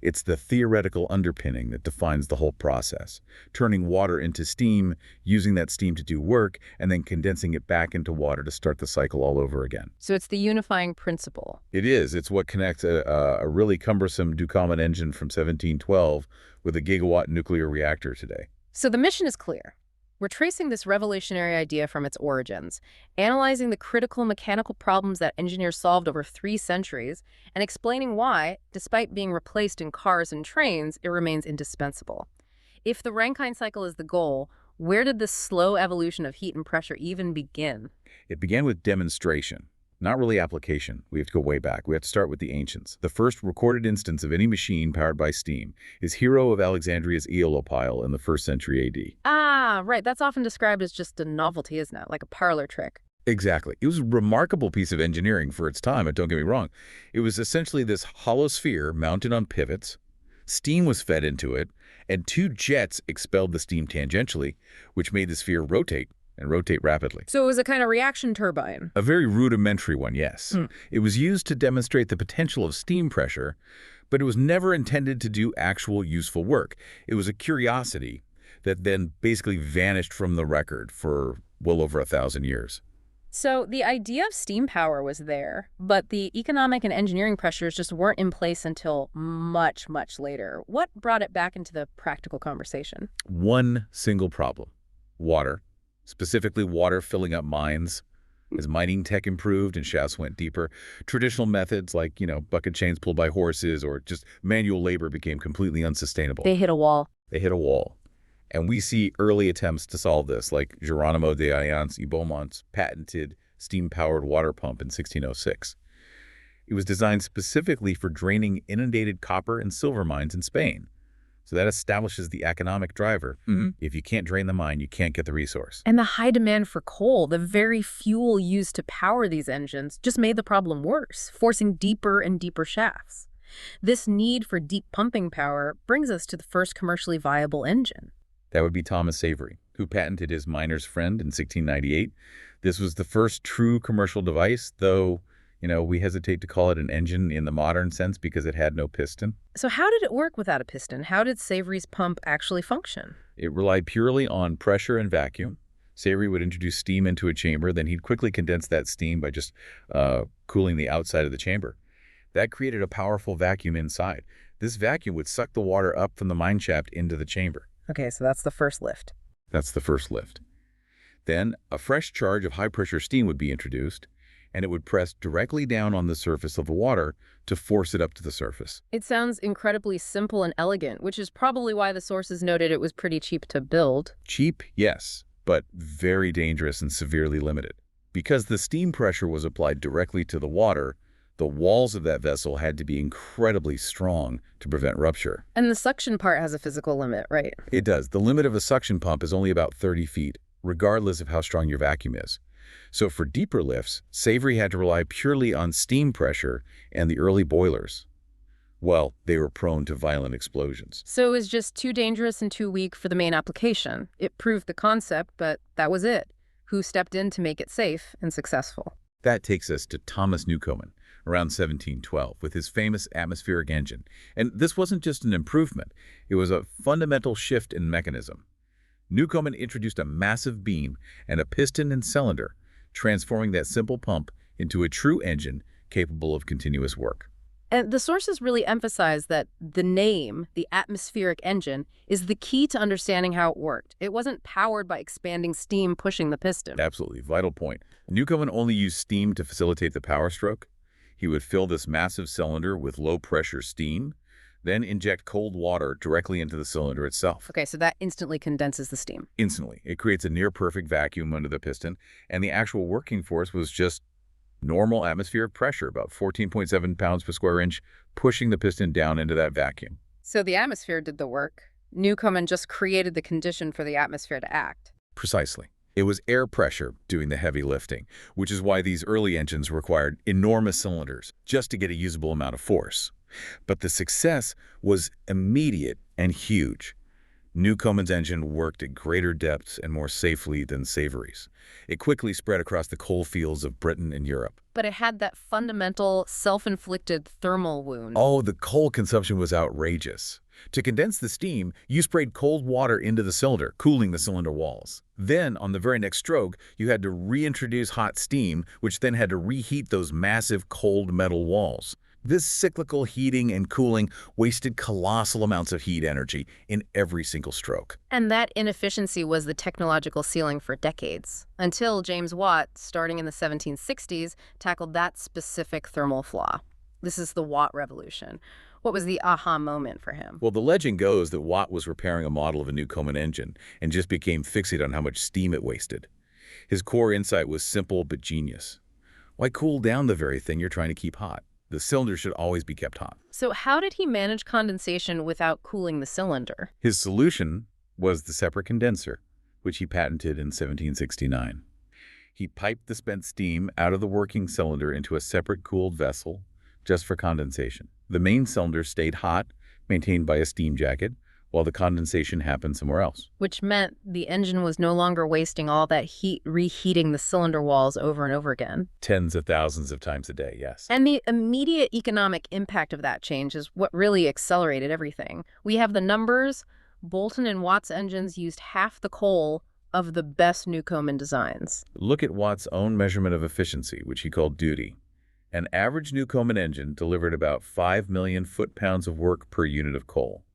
It's the theoretical underpinning that defines the whole process, turning water into steam, using that steam to do work, and then condensing it back into water to start the cycle all over again. So it's the unifying principle. It is. It's what connects a really cumbersome Ducommun engine from 1712 with a gigawatt nuclear reactor today. So the mission is clear. We're tracing this revolutionary idea from its origins, analyzing the critical mechanical problems that engineers solved over 3 centuries, and explaining why, despite being replaced in cars and trains, it remains indispensable. If the Rankine cycle is the goal, where did this slow evolution of heat and pressure even begin? It began with demonstration, not really application. We have to go way back. We have to start with the ancients. The first recorded instance of any machine powered by steam is Hero of Alexandria's Aeolipile in the 1st century AD. Ah, right. That's often described as just a novelty, isn't it? Like a parlor trick. Exactly. It was a remarkable piece of engineering for its time, and don't get me wrong. It was essentially this hollow sphere mounted on pivots. Steam was fed into it, and 2 jets expelled the steam tangentially, which made the sphere rotate, and rotate rapidly. So it was a kind of reaction turbine. A very rudimentary one, yes. It was used to demonstrate the potential of steam pressure, but it was never intended to do actual useful work. It was a curiosity that then basically vanished from the record for well over 1,000 years. So the idea of steam power was there, but the economic and engineering pressures just weren't in place until much, much later. What brought it back into the practical conversation? One single problem: water. Specifically water filling up mines. As mining tech improved and shafts went deeper, traditional methods like, bucket chains pulled by horses or just manual labor became completely unsustainable. They hit a wall. They hit a wall. And we see early attempts to solve this, like Geronimo de Ayance y Beaumont's patented steam-powered water pump in 1606. It was designed specifically for draining inundated copper and silver mines in Spain. So that establishes the economic driver. If you can't drain the mine, you can't get the resource. And the high demand for coal, the very fuel used to power these engines, just made the problem worse, forcing deeper and deeper shafts. This need for deep pumping power brings us to the first commercially viable engine. That would be Thomas Savery, who patented his miner's friend in 1698. This was the first true commercial device, though, we hesitate to call it an engine in the modern sense because it had no piston. So how did it work without a piston? How did Savery's pump actually function? It relied purely on pressure and vacuum. Savery would introduce steam into a chamber, then he'd quickly condense that steam by just cooling the outside of the chamber. That created a powerful vacuum inside. This vacuum would suck the water up from the mine shaft into the chamber. Okay, so that's the first lift. That's the first lift. Then a fresh charge of high-pressure steam would be introduced, and it would press directly down on the surface of the water to force it up to the surface. It sounds incredibly simple and elegant, which is probably why the sources noted it was pretty cheap to build. Cheap, yes, but very dangerous and severely limited. Because the steam pressure was applied directly to the water, the walls of that vessel had to be incredibly strong to prevent rupture. And the suction part has a physical limit, right? It does. The limit of a suction pump is only about 30 feet, regardless of how strong your vacuum is. So for deeper lifts, Savery had to rely purely on steam pressure and the early boilers. Well, they were prone to violent explosions. So it was just too dangerous and too weak for the main application. It proved the concept, but that was it. Who stepped in to make it safe and successful? That takes us to Thomas Newcomen, around 1712, with his famous atmospheric engine. And this wasn't just an improvement. It was a fundamental shift in mechanism. Newcomen introduced a massive beam and a piston and cylinder, transforming that simple pump into a true engine capable of continuous work. And the sources really emphasize that the name, the atmospheric engine, is the key to understanding how it worked. It wasn't powered by expanding steam pushing the piston. Absolutely, vital point. Newcomen only used steam to facilitate the power stroke. He would fill this massive cylinder with low-pressure steam, then inject cold water directly into the cylinder itself. Okay, so that instantly condenses the steam. Instantly. It creates a near-perfect vacuum under the piston, and the actual working force was just normal atmospheric pressure, about 14.7 pounds per square inch, pushing the piston down into that vacuum. So the atmosphere did the work. Newcomen just created the condition for the atmosphere to act. Precisely. It was air pressure doing the heavy lifting, which is why these early engines required enormous cylinders just to get a usable amount of force. But the success was immediate and huge. Newcomen's engine worked at greater depths and more safely than Savery's. It quickly spread across the coal fields of Britain and Europe. But it had that fundamental, self-inflicted thermal wound. Oh, the coal consumption was outrageous. To condense the steam, you sprayed cold water into the cylinder, cooling the cylinder walls. Then, on the very next stroke, you had to reintroduce hot steam, which then had to reheat those massive cold metal walls. This cyclical heating and cooling wasted colossal amounts of heat energy in every single stroke. And that inefficiency was the technological ceiling for decades, until James Watt, starting in the 1760s, tackled that specific thermal flaw. This is the Watt revolution. What was the aha moment for him? Well, the legend goes that Watt was repairing a model of a Newcomen engine and just became fixated on how much steam it wasted. His core insight was simple but genius. Why cool down the very thing you're trying to keep hot? The cylinder should always be kept hot. So how did he manage condensation without cooling the cylinder? His solution was the separate condenser, which he patented in 1769. He piped the spent steam out of the working cylinder into a separate cooled vessel just for condensation. The main cylinder stayed hot, maintained by a steam jacket, while the condensation happened somewhere else. Which meant the engine was no longer wasting all that heat reheating the cylinder walls over and over again. Tens of thousands of times a day, yes. And the immediate economic impact of that change is what really accelerated everything. We have the numbers. Boulton and Watt's engines used half the coal of the best Newcomen designs. Look at Watt's own measurement of efficiency, which he called duty. An average Newcomen engine delivered about 5 million foot-pounds of work per unit of coal.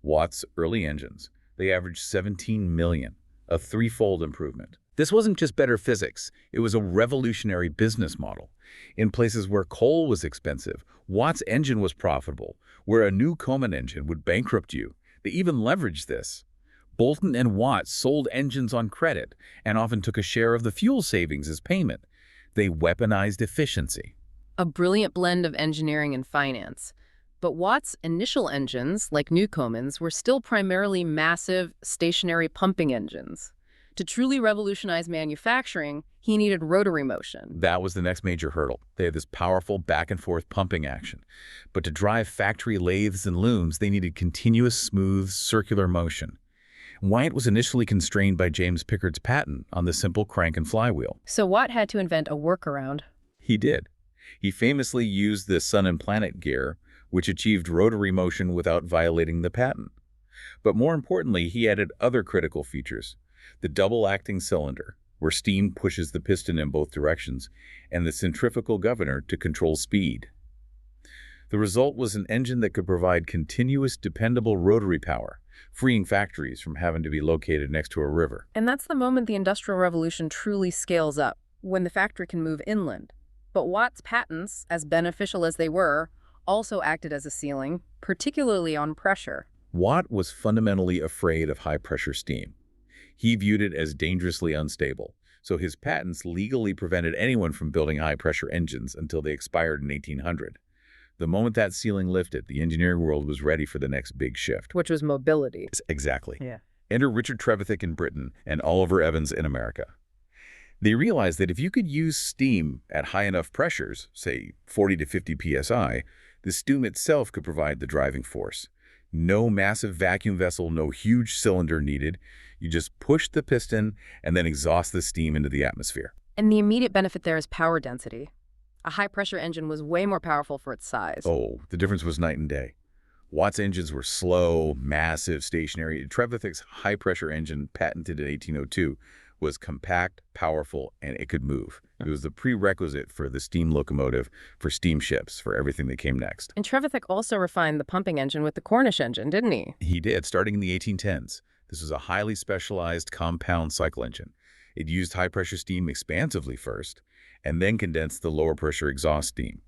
Watt's early engines, they averaged 17 million, a threefold improvement. This wasn't just better physics, it was a revolutionary business model. In places where coal was expensive, Watt's engine was profitable. Where a new Coleman engine would bankrupt you, they even leveraged this. Boulton and Watt sold engines on credit and often took a share of the fuel savings as payment. They weaponized efficiency. A brilliant blend of engineering and finance. But Watt's initial engines, like Newcomen's, were still primarily massive, stationary pumping engines. To truly revolutionize manufacturing, he needed rotary motion. That was the next major hurdle. They had this powerful back-and-forth pumping action. But to drive factory lathes and looms, they needed continuous, smooth, circular motion. Watt was initially constrained by James Pickard's patent on the simple crank and flywheel. So Watt had to invent a workaround. He did. He famously used the sun and planet gear, which achieved rotary motion without violating the patent. But more importantly, he added other critical features. The double-acting cylinder, where steam pushes the piston in both directions, and the centrifugal governor to control speed. The result was an engine that could provide continuous, dependable rotary power, freeing factories from having to be located next to a river. And that's the moment the Industrial Revolution truly scales up, when the factory can move inland. But Watt's patents, as beneficial as they were, also acted as a ceiling, particularly on pressure. Watt was fundamentally afraid of high-pressure steam. He viewed it as dangerously unstable, so his patents legally prevented anyone from building high-pressure engines until they expired in 1800. The moment that ceiling lifted, the engineering world was ready for the next big shift. Which was mobility. Exactly. Yeah. Enter Richard Trevithick in Britain and Oliver Evans in America. They realized that if you could use steam at high enough pressures, say 40 to 50 psi, the steam itself could provide the driving force. No massive vacuum vessel, no huge cylinder needed. You just push the piston and then exhaust the steam into the atmosphere. And the immediate benefit there is power density. A high-pressure engine was way more powerful for its size. Oh, the difference was night and day. Watt's engines were slow, massive, stationary. Trevithick's high-pressure engine, patented in 1802, was compact, powerful, and it could move. It was the prerequisite for the steam locomotive, for steamships, for everything that came next. And Trevithick also refined the pumping engine with the Cornish engine, didn't he? He did, starting in the 1810s. This was a highly specialized compound cycle engine. It used high-pressure steam expansively first, and then condensed the lower-pressure exhaust steam.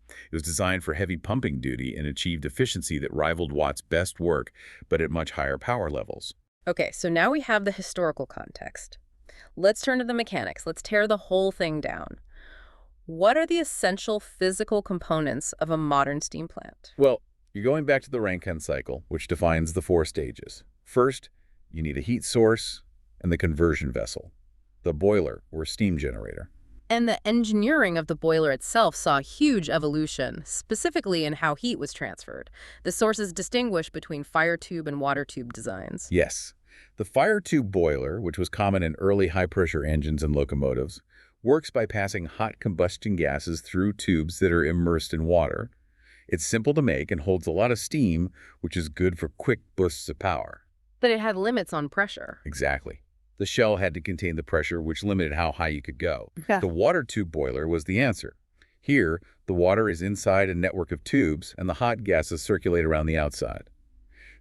It was designed for heavy pumping duty and achieved efficiency that rivaled Watt's best work, but at much higher power levels. Okay, so now we have the historical context. Let's turn to the mechanics. Let's tear the whole thing down. What are the essential physical components of a modern steam plant? Well, you're going back to the Rankine cycle, which defines the 4 stages. First, you need a heat source and the conversion vessel, the boiler or steam generator. And the engineering of the boiler itself saw huge evolution, specifically in how heat was transferred. The sources distinguish between fire tube and water tube designs. Yes. The fire tube boiler, which was common in early high-pressure engines and locomotives, works by passing hot combustion gases through tubes that are immersed in water. It's simple to make and holds a lot of steam, which is good for quick bursts of power. But it had limits on pressure. Exactly. The shell had to contain the pressure, which limited how high you could go. Yeah. The water tube boiler was the answer. Here, the water is inside a network of tubes, and the hot gases circulate around the outside.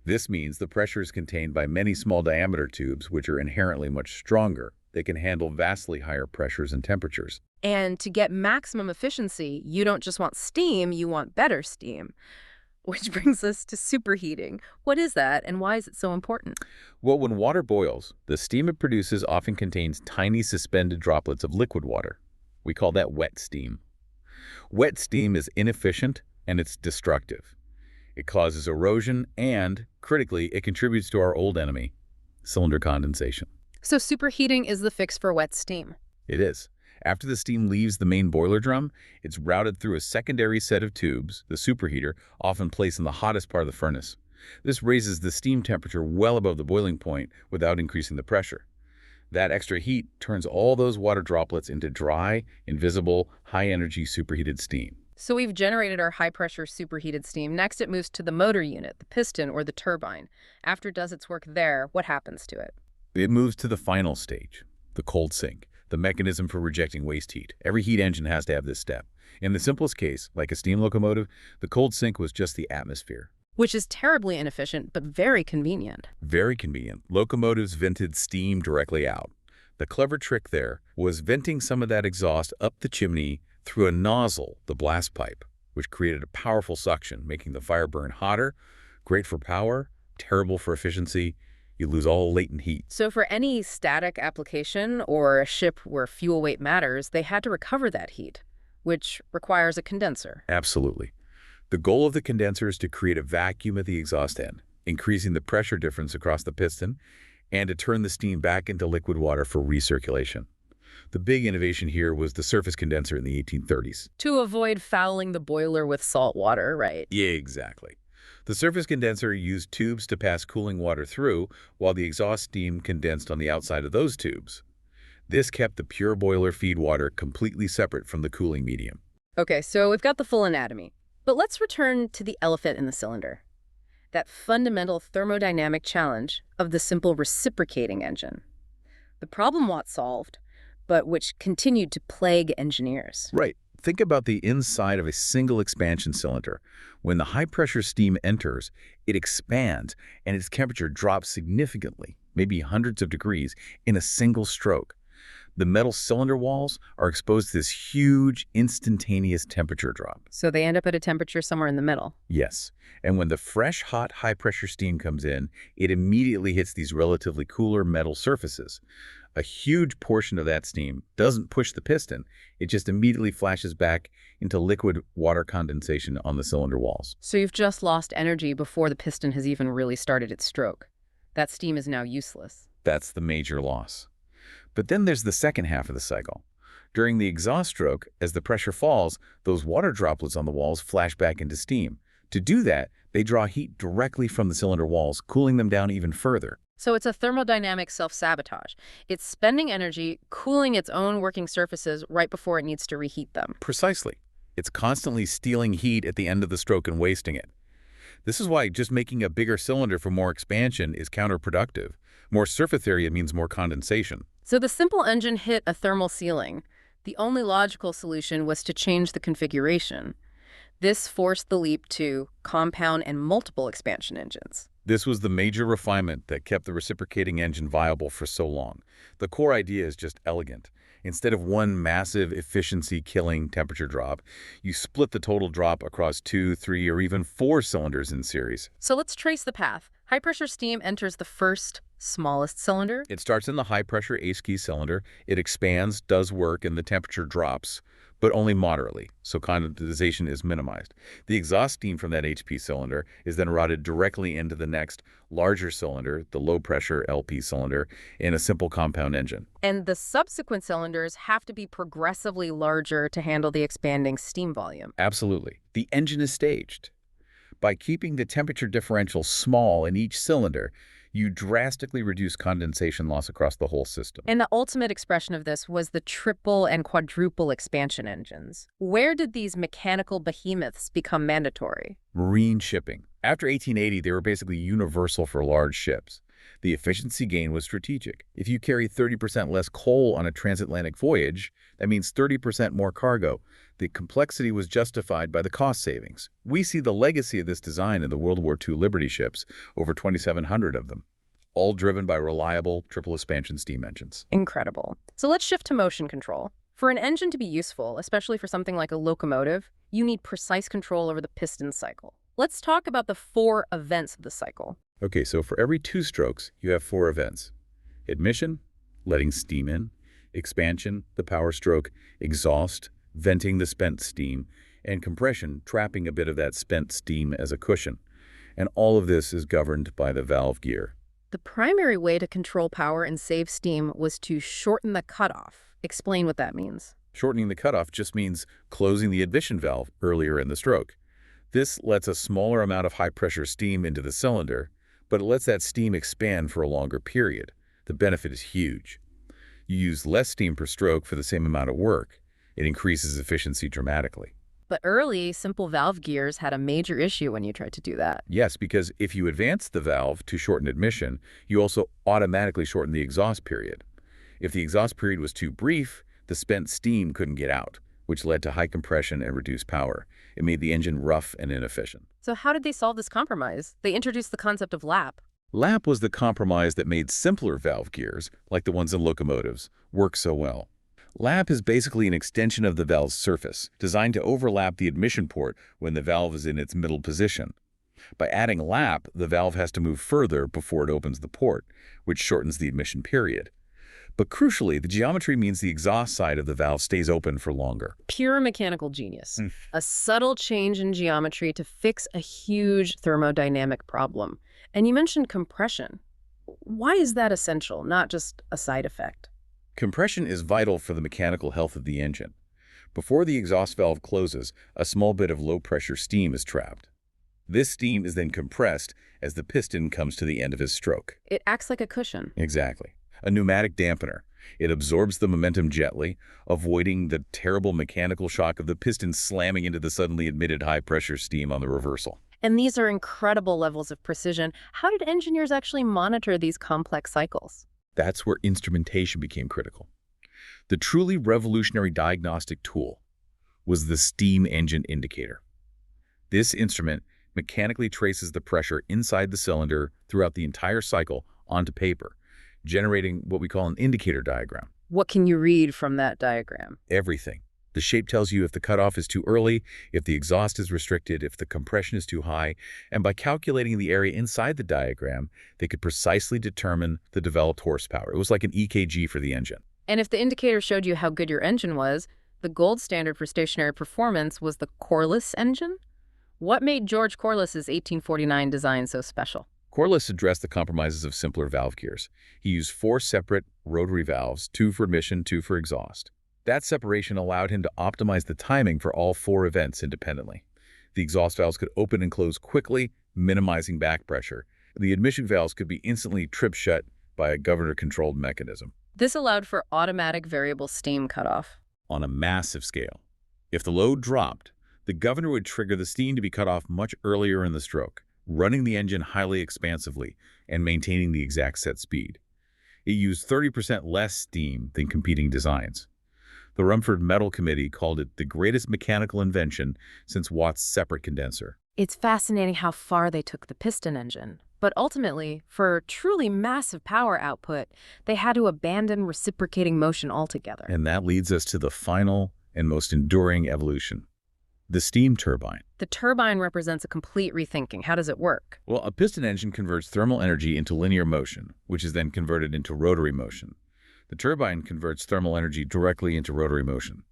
This means the pressure is contained by many small diameter tubes, which are inherently much stronger. They can handle vastly higher pressures and temperatures. And to get maximum efficiency, you don't just want steam, you want better steam. Which brings us to superheating. What is that, and why is it so important? Well, when water boils, the steam it produces often contains tiny suspended droplets of liquid water. We call that wet steam. Wet steam is inefficient and it's destructive. It causes erosion and, critically, it contributes to our old enemy, cylinder condensation. So superheating is the fix for wet steam. It is. After the steam leaves the main boiler drum, it's routed through a secondary set of tubes, the superheater, often placed in the hottest part of the furnace. This raises the steam temperature well above the boiling point without increasing the pressure. That extra heat turns all those water droplets into dry, invisible, high-energy superheated steam. So we've generated our high-pressure superheated steam. Next, it moves to the motor unit, the piston or the turbine. After it does its work there, what happens to it? It moves to the final stage, the cold sink, the mechanism for rejecting waste heat. Every heat engine has to have this step. In the simplest case, like a steam locomotive, the cold sink was just the atmosphere. Which is terribly inefficient, but very convenient. Very convenient. Locomotives vented steam directly out. The clever trick there was venting some of that exhaust up the chimney through a nozzle, the blast pipe, which created a powerful suction, making the fire burn hotter, great for power, terrible for efficiency. You lose all latent heat. So for any static application or a ship where fuel weight matters, they had to recover that heat, which requires a condenser. Absolutely. The goal of the condenser is to create a vacuum at the exhaust end, increasing the pressure difference across the piston, and to turn the steam back into liquid water for recirculation. The big innovation here was the surface condenser in the 1830s. To avoid fouling the boiler with salt water, right? Yeah, exactly. The surface condenser used tubes to pass cooling water through, while the exhaust steam condensed on the outside of those tubes. This kept the pure boiler feed water completely separate from the cooling medium. Okay, so we've got the full anatomy. But let's return to the elephant in the cylinder. That fundamental thermodynamic challenge of the simple reciprocating engine. The problem Watt solved, but which continued to plague engineers. Right. Think about the inside of a single expansion cylinder. When the high-pressure steam enters, it expands and its temperature drops significantly, maybe hundreds of degrees, in a single stroke. The metal cylinder walls are exposed to this huge, instantaneous temperature drop. So they end up at a temperature somewhere in the middle. Yes, and when the fresh, hot, high-pressure steam comes in, it immediately hits these relatively cooler metal surfaces. A huge portion of that steam doesn't push the piston. It just immediately flashes back into liquid water condensation on the cylinder walls. So you've just lost energy before the piston has even really started its stroke. That steam is now useless. That's the major loss. But then there's the second half of the cycle. During the exhaust stroke, as the pressure falls, those water droplets on the walls flash back into steam. To do that, they draw heat directly from the cylinder walls, cooling them down even further. So it's a thermodynamic self-sabotage. It's spending energy cooling its own working surfaces right before it needs to reheat them. Precisely. It's constantly stealing heat at the end of the stroke and wasting it. This is why just making a bigger cylinder for more expansion is counterproductive. More surface area means more condensation. So the simple engine hit a thermal ceiling. The only logical solution was to change the configuration. This forced the leap to compound and multiple expansion engines. This was the major refinement that kept the reciprocating engine viable for so long. The core idea is just elegant. Instead of one massive efficiency-killing temperature drop, you split the total drop across 2, 3, or even 4 cylinders in series. So let's trace the path. High-pressure steam enters the first, smallest cylinder. It starts in the high-pressure ace-key cylinder. It expands, does work, and the temperature drops, but only moderately, so condensation is minimized. The exhaust steam from that HP cylinder is then routed directly into the next, larger cylinder, the low-pressure LP cylinder, in a simple compound engine. And the subsequent cylinders have to be progressively larger to handle the expanding steam volume. Absolutely. The engine is staged. By keeping the temperature differential small in each cylinder, you drastically reduce condensation loss across the whole system. And the ultimate expression of this was the triple and quadruple expansion engines. Where did these mechanical behemoths become mandatory? Marine shipping. After 1880, they were basically universal for large ships. The efficiency gain was strategic. If you carry 30% less coal on a transatlantic voyage, that means 30% more cargo. The complexity was justified by the cost savings. We see the legacy of this design in the World War II Liberty ships, over 2,700 of them, all driven by reliable triple expansion steam engines. Incredible. So let's shift to motion control. For an engine to be useful, especially for something like a locomotive, you need precise control over the piston cycle. Let's talk about the 4 events of the cycle. Okay, so for every 2 strokes, you have 4 events. Admission, letting steam in; expansion, the power stroke; exhaust, venting the spent steam; and compression, trapping a bit of that spent steam as a cushion. And all of this is governed by the valve gear. The primary way to control power and save steam was to shorten the cutoff. Explain what that means. Shortening the cutoff just means closing the admission valve earlier in the stroke. This lets a smaller amount of high-pressure steam into the cylinder, but it lets that steam expand for a longer period. The benefit is huge. You use less steam per stroke for the same amount of work. It increases efficiency dramatically. But early, simple valve gears had a major issue when you tried to do that. Yes, because if you advance the valve to shorten admission, you also automatically shorten the exhaust period. If the exhaust period was too brief, the spent steam couldn't get out, which led to high compression and reduced power. It made the engine rough and inefficient. So how did they solve this compromise? They introduced the concept of lap. Lap was the compromise that made simpler valve gears, like the ones in locomotives, work so well. Lap is basically an extension of the valve's surface, designed to overlap the admission port when the valve is in its middle position. By adding lap, the valve has to move further before it opens the port, which shortens the admission period. But crucially, the geometry means the exhaust side of the valve stays open for longer. Pure mechanical genius. Mm. A subtle change in geometry to fix a huge thermodynamic problem. And you mentioned compression. Why is that essential, not just a side effect? Compression is vital for the mechanical health of the engine. Before the exhaust valve closes, a small bit of low-pressure steam is trapped. This steam is then compressed as the piston comes to the end of his stroke. It acts like a cushion. Exactly. A pneumatic dampener. It absorbs the momentum gently, avoiding the terrible mechanical shock of the piston slamming into the suddenly admitted high-pressure steam on the reversal. And these are incredible levels of precision. How did engineers actually monitor these complex cycles? That's where instrumentation became critical. The truly revolutionary diagnostic tool was the steam engine indicator. This instrument mechanically traces the pressure inside the cylinder throughout the entire cycle onto paper, generating what we call an indicator diagram. What can you read from that diagram? Everything. The shape tells you if the cutoff is too early, if the exhaust is restricted, if the compression is too high, and by calculating the area inside the diagram, they could precisely determine the developed horsepower. It was like an EKG for the engine. And if the indicator showed you how good your engine was, the gold standard for stationary performance was the Corliss engine? What made George Corliss's 1849 design so special? Corliss addressed the compromises of simpler valve gears. He used 4 separate rotary valves, 2 for admission, 2 for exhaust. That separation allowed him to optimize the timing for all 4 events independently. The exhaust valves could open and close quickly, minimizing back pressure. The admission valves could be instantly trip shut by a governor-controlled mechanism. This allowed for automatic variable steam cutoff. On a massive scale. If the load dropped, the governor would trigger the steam to be cut off much earlier in the stroke, running the engine highly expansively and maintaining the exact set speed. It used 30% less steam than competing designs. The Rumford Metal Committee called it the greatest mechanical invention since Watt's separate condenser. It's fascinating how far they took the piston engine. But ultimately, for truly massive power output, they had to abandon reciprocating motion altogether. And that leads us to the final and most enduring evolution, the steam turbine. The turbine represents a complete rethinking. How does it work? Well, a piston engine converts thermal energy into linear motion, which is then converted into rotary motion. The turbine converts thermal energy directly into rotary motion.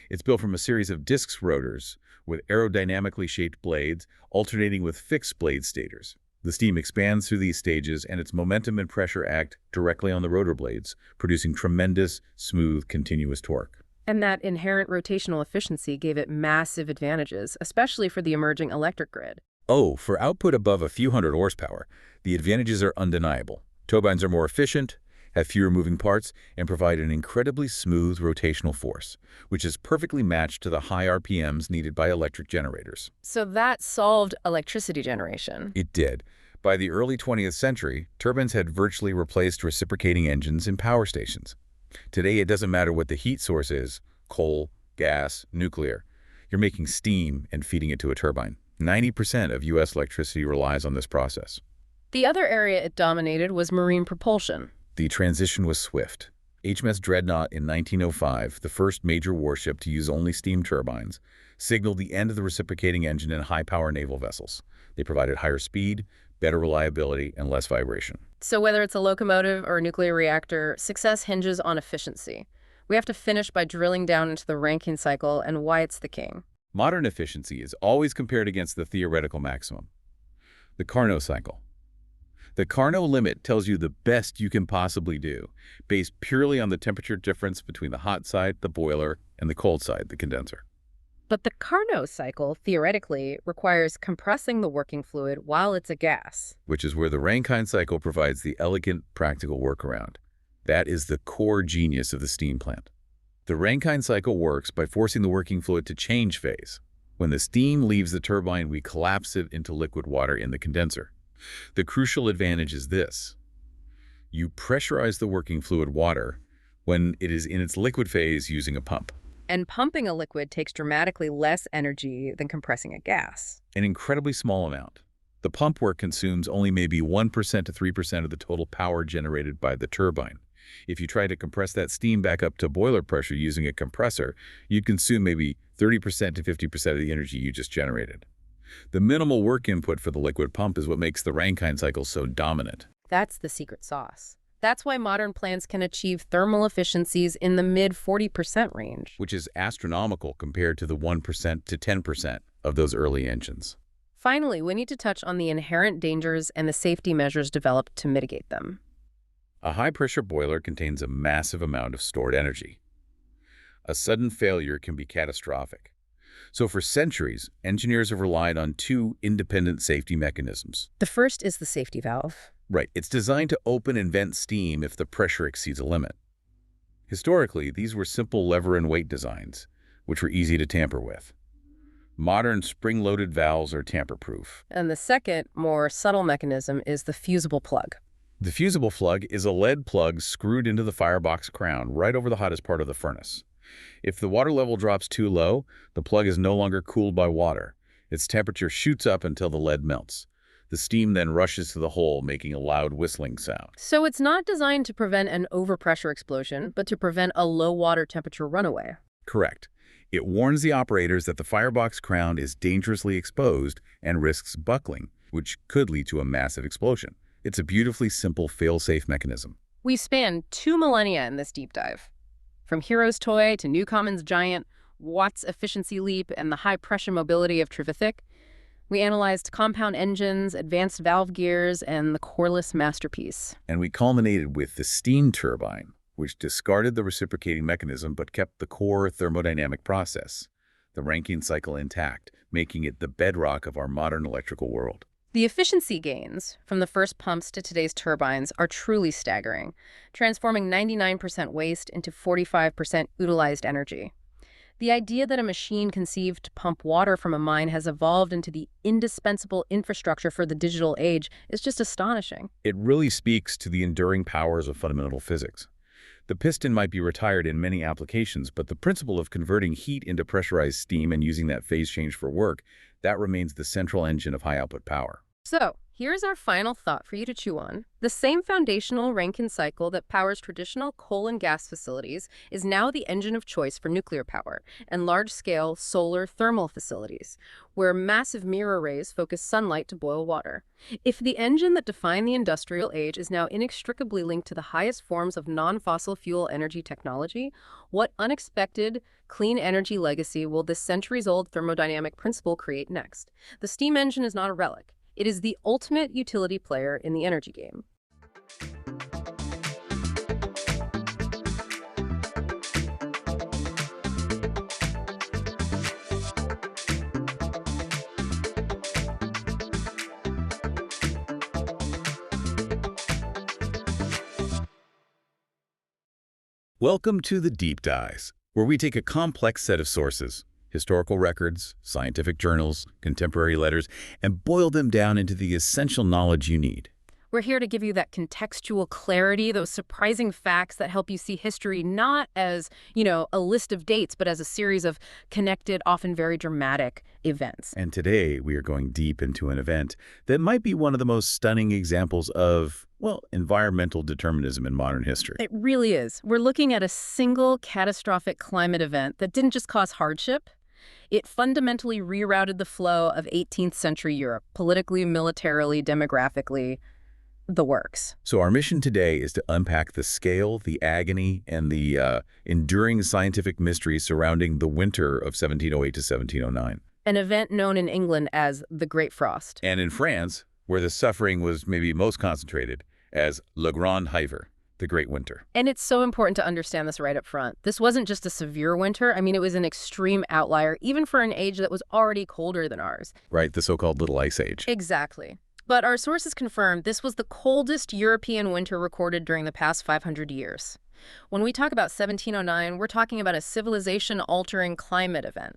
It's built from a series of disc rotors with aerodynamically shaped blades alternating with fixed blade stators. The steam expands through these stages, and its momentum and pressure act directly on the rotor blades, producing tremendous, smooth, continuous torque. And that inherent rotational efficiency gave it massive advantages, especially for the emerging electric grid. Oh, for output above a few hundred horsepower, the advantages are undeniable. Turbines are more efficient, have fewer moving parts, and provide an incredibly smooth rotational force, which is perfectly matched to the high RPMs needed by electric generators. So that solved electricity generation. It did. By the early 20th century, turbines had virtually replaced reciprocating engines in power stations. Today, it doesn't matter what the heat source is, coal, gas, nuclear. You're making steam and feeding it to a turbine. 90% of U.S. electricity relies on this process. The other area it dominated was marine propulsion. The transition was swift. HMS Dreadnought in 1905, the first major warship to use only steam turbines, signaled the end of the reciprocating engine in high-power naval vessels. They provided higher speed, better reliability, and less vibration. So whether it's a locomotive or a nuclear reactor, success hinges on efficiency. We have to finish by drilling down into the Rankine cycle and why it's the king. Modern efficiency is always compared against the theoretical maximum, the Carnot cycle. The Carnot limit tells you the best you can possibly do, based purely on the temperature difference between the hot side, the boiler, and the cold side, the condenser. But the Carnot cycle, theoretically, requires compressing the working fluid while it's a gas. Which is where the Rankine cycle provides the elegant, practical workaround. That is the core genius of the steam plant. The Rankine cycle works by forcing the working fluid to change phase. When the steam leaves the turbine, we collapse it into liquid water in the condenser. The crucial advantage is this. You pressurize the working fluid water when it is in its liquid phase using a pump. And pumping a liquid takes dramatically less energy than compressing a gas. An incredibly small amount. The pump work consumes only maybe 1% to 3% of the total power generated by the turbine. If you try to compress that steam back up to boiler pressure using a compressor, you'd consume maybe 30% to 50% of the energy you just generated. The minimal work input for the liquid pump is what makes the Rankine cycle so dominant. That's the secret sauce. That's why modern plants can achieve thermal efficiencies in the mid-40% range. Which is astronomical compared to the 1% to 10% of those early engines. Finally, we need to touch on the inherent dangers and the safety measures developed to mitigate them. A high-pressure boiler contains a massive amount of stored energy. A sudden failure can be catastrophic. So for centuries, engineers have relied on two independent safety mechanisms. The first is the safety valve. Right, it's designed to open and vent steam if the pressure exceeds a limit. Historically, these were simple lever and weight designs, which were easy to tamper with. Modern spring-loaded valves are tamper-proof. And the second, more subtle mechanism is the fusible plug. The fusible plug is a lead plug screwed into the firebox crown right over the hottest part of the furnace. If the water level drops too low, the plug is no longer cooled by water. Its temperature shoots up until the lead melts. The steam then rushes to the hole, making a loud whistling sound. So it's not designed to prevent an overpressure explosion, but to prevent a low water temperature runaway. Correct. It warns the operators that the firebox crown is dangerously exposed and risks buckling, which could lead to a massive explosion. It's a beautifully simple fail-safe mechanism. We've spanned 2 millennia in this deep dive. From Hero's toy to Newcomen's giant, Watt's efficiency leap, and the high-pressure mobility of Trevithick, we analyzed compound engines, advanced valve gears, and the coreless masterpiece. And we culminated with the steam turbine, which discarded the reciprocating mechanism but kept the core thermodynamic process, the Rankine cycle, intact, making it the bedrock of our modern electrical world. The efficiency gains, from the first pumps to today's turbines, are truly staggering, transforming 99% waste into 45% utilized energy. The idea that a machine conceived to pump water from a mine has evolved into the indispensable infrastructure for the digital age is just astonishing. It really speaks to the enduring powers of fundamental physics. The piston might be retired in many applications, but the principle of converting heat into pressurized steam and using that phase change for work, that remains the central engine of high-output power. So, here's our final thought for you to chew on. The same foundational Rankine cycle that powers traditional coal and gas facilities is now the engine of choice for nuclear power and large-scale solar thermal facilities, where massive mirror rays focus sunlight to boil water. If the engine that defined the industrial age is now inextricably linked to the highest forms of non-fossil fuel energy technology, what unexpected clean energy legacy will this centuries-old thermodynamic principle create next? The steam engine is not a relic. It is the ultimate utility player in the energy game. Welcome to the Deep Dives, where we take a complex set of sources, historical records, scientific journals, contemporary letters, and boil them down into the essential knowledge you need. We're here to give you that contextual clarity, those surprising facts that help you see history not as, a list of dates, but as a series of connected, often very dramatic events. And today we are going deep into an event that might be one of the most stunning examples of, environmental determinism in modern history. It really is. We're looking at a single catastrophic climate event that didn't just cause hardship. It fundamentally rerouted the flow of 18th century Europe, politically, militarily, demographically, the works. So our mission today is to unpack the scale, the agony, and the enduring scientific mystery surrounding the winter of 1708 to 1709. An event known in England as the Great Frost. And in France, where the suffering was maybe most concentrated, as Le Grand Hiver, the Great Winter. And it's so important to understand this right up front. This wasn't just a severe winter. It was an extreme outlier, even for an age that was already colder than ours. Right, the so-called Little Ice Age. Exactly. But our sources confirm this was the coldest European winter recorded during the past 500 years. When we talk about 1709, we're talking about a civilization-altering climate event.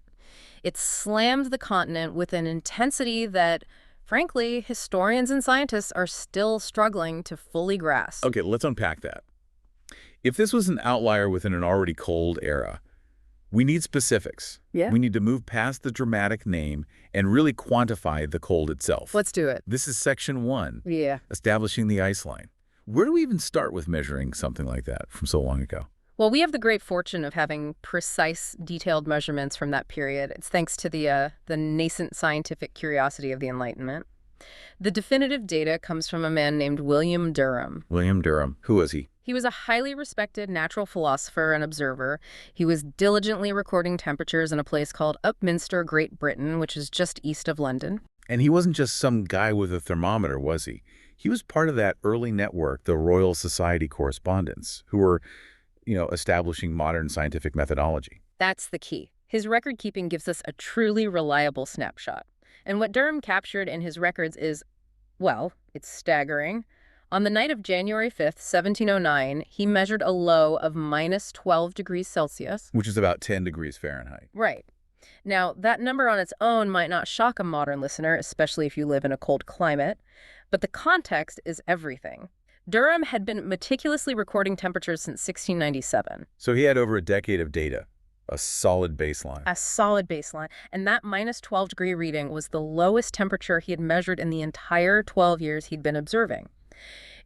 It slammed the continent with an intensity that, frankly, historians and scientists are still struggling to fully grasp. Okay, let's unpack that. If this was an outlier within an already cold era, We need specifics. Yeah. We need to move past the dramatic name and really quantify the cold itself. Let's do it. This is section 1, Yeah. establishing the ice line. Where do we even start with measuring something like that from so long ago? Well, we have the great fortune of having precise, detailed measurements from that period. It's thanks to the nascent scientific curiosity of the Enlightenment. The definitive data comes from a man named William Durham. William Durham. Who was he? He was a highly respected natural philosopher and observer. He was diligently recording temperatures in a place called Upminster, Great Britain, which is just east of London. And he wasn't just some guy with a thermometer, was he? He was part of that early network, the Royal Society correspondents, who were, establishing modern scientific methodology. That's the key. His record keeping gives us a truly reliable snapshot. And what Durham captured in his records is, well, it's staggering. On the night of January 5th, 1709, he measured a low of minus 12 degrees Celsius. Which is about 10 degrees Fahrenheit. Right. Now, that number on its own might not shock a modern listener, especially if you live in a cold climate, but the context is everything. Durham had been meticulously recording temperatures since 1697. So he had over a decade of data, a solid baseline. A solid baseline. And that minus 12-degree reading was the lowest temperature he had measured in the entire 12 years he'd been observing.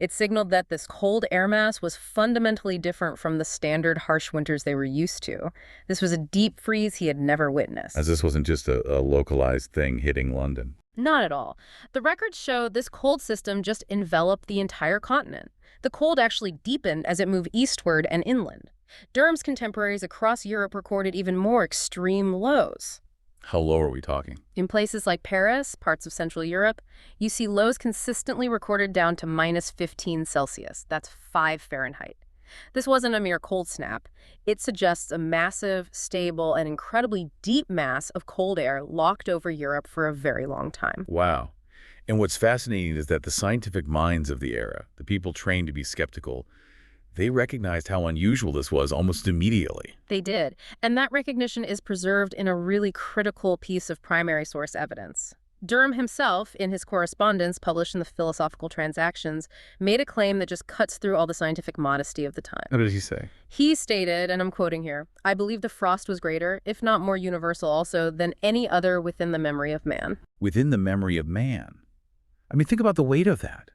It signaled that this cold air mass was fundamentally different from the standard harsh winters they were used to. This was a deep freeze he had never witnessed. As this wasn't just a localized thing hitting London. Not at all. The records show this cold system just enveloped the entire continent. The cold actually deepened as it moved eastward and inland. Durham's contemporaries across Europe recorded even more extreme lows. How low are we talking? In places like Paris, parts of Central Europe, you see lows consistently recorded down to minus 15 Celsius. That's 5 Fahrenheit. This wasn't a mere cold snap. It suggests a massive, stable, and incredibly deep mass of cold air locked over Europe for a very long time. Wow. And what's fascinating is that the scientific minds of the era, the people trained to be skeptical, they recognized how unusual this was almost immediately. They did, and that recognition is preserved in a really critical piece of primary source evidence. Durham himself, in his correspondence published in the Philosophical Transactions, made a claim that just cuts through all the scientific modesty of the time. What did he say? He stated, and I'm quoting here, "I believe the frost was greater, if not more universal also, than any other within the memory of man." Within the memory of man. I mean, think about the weight of that.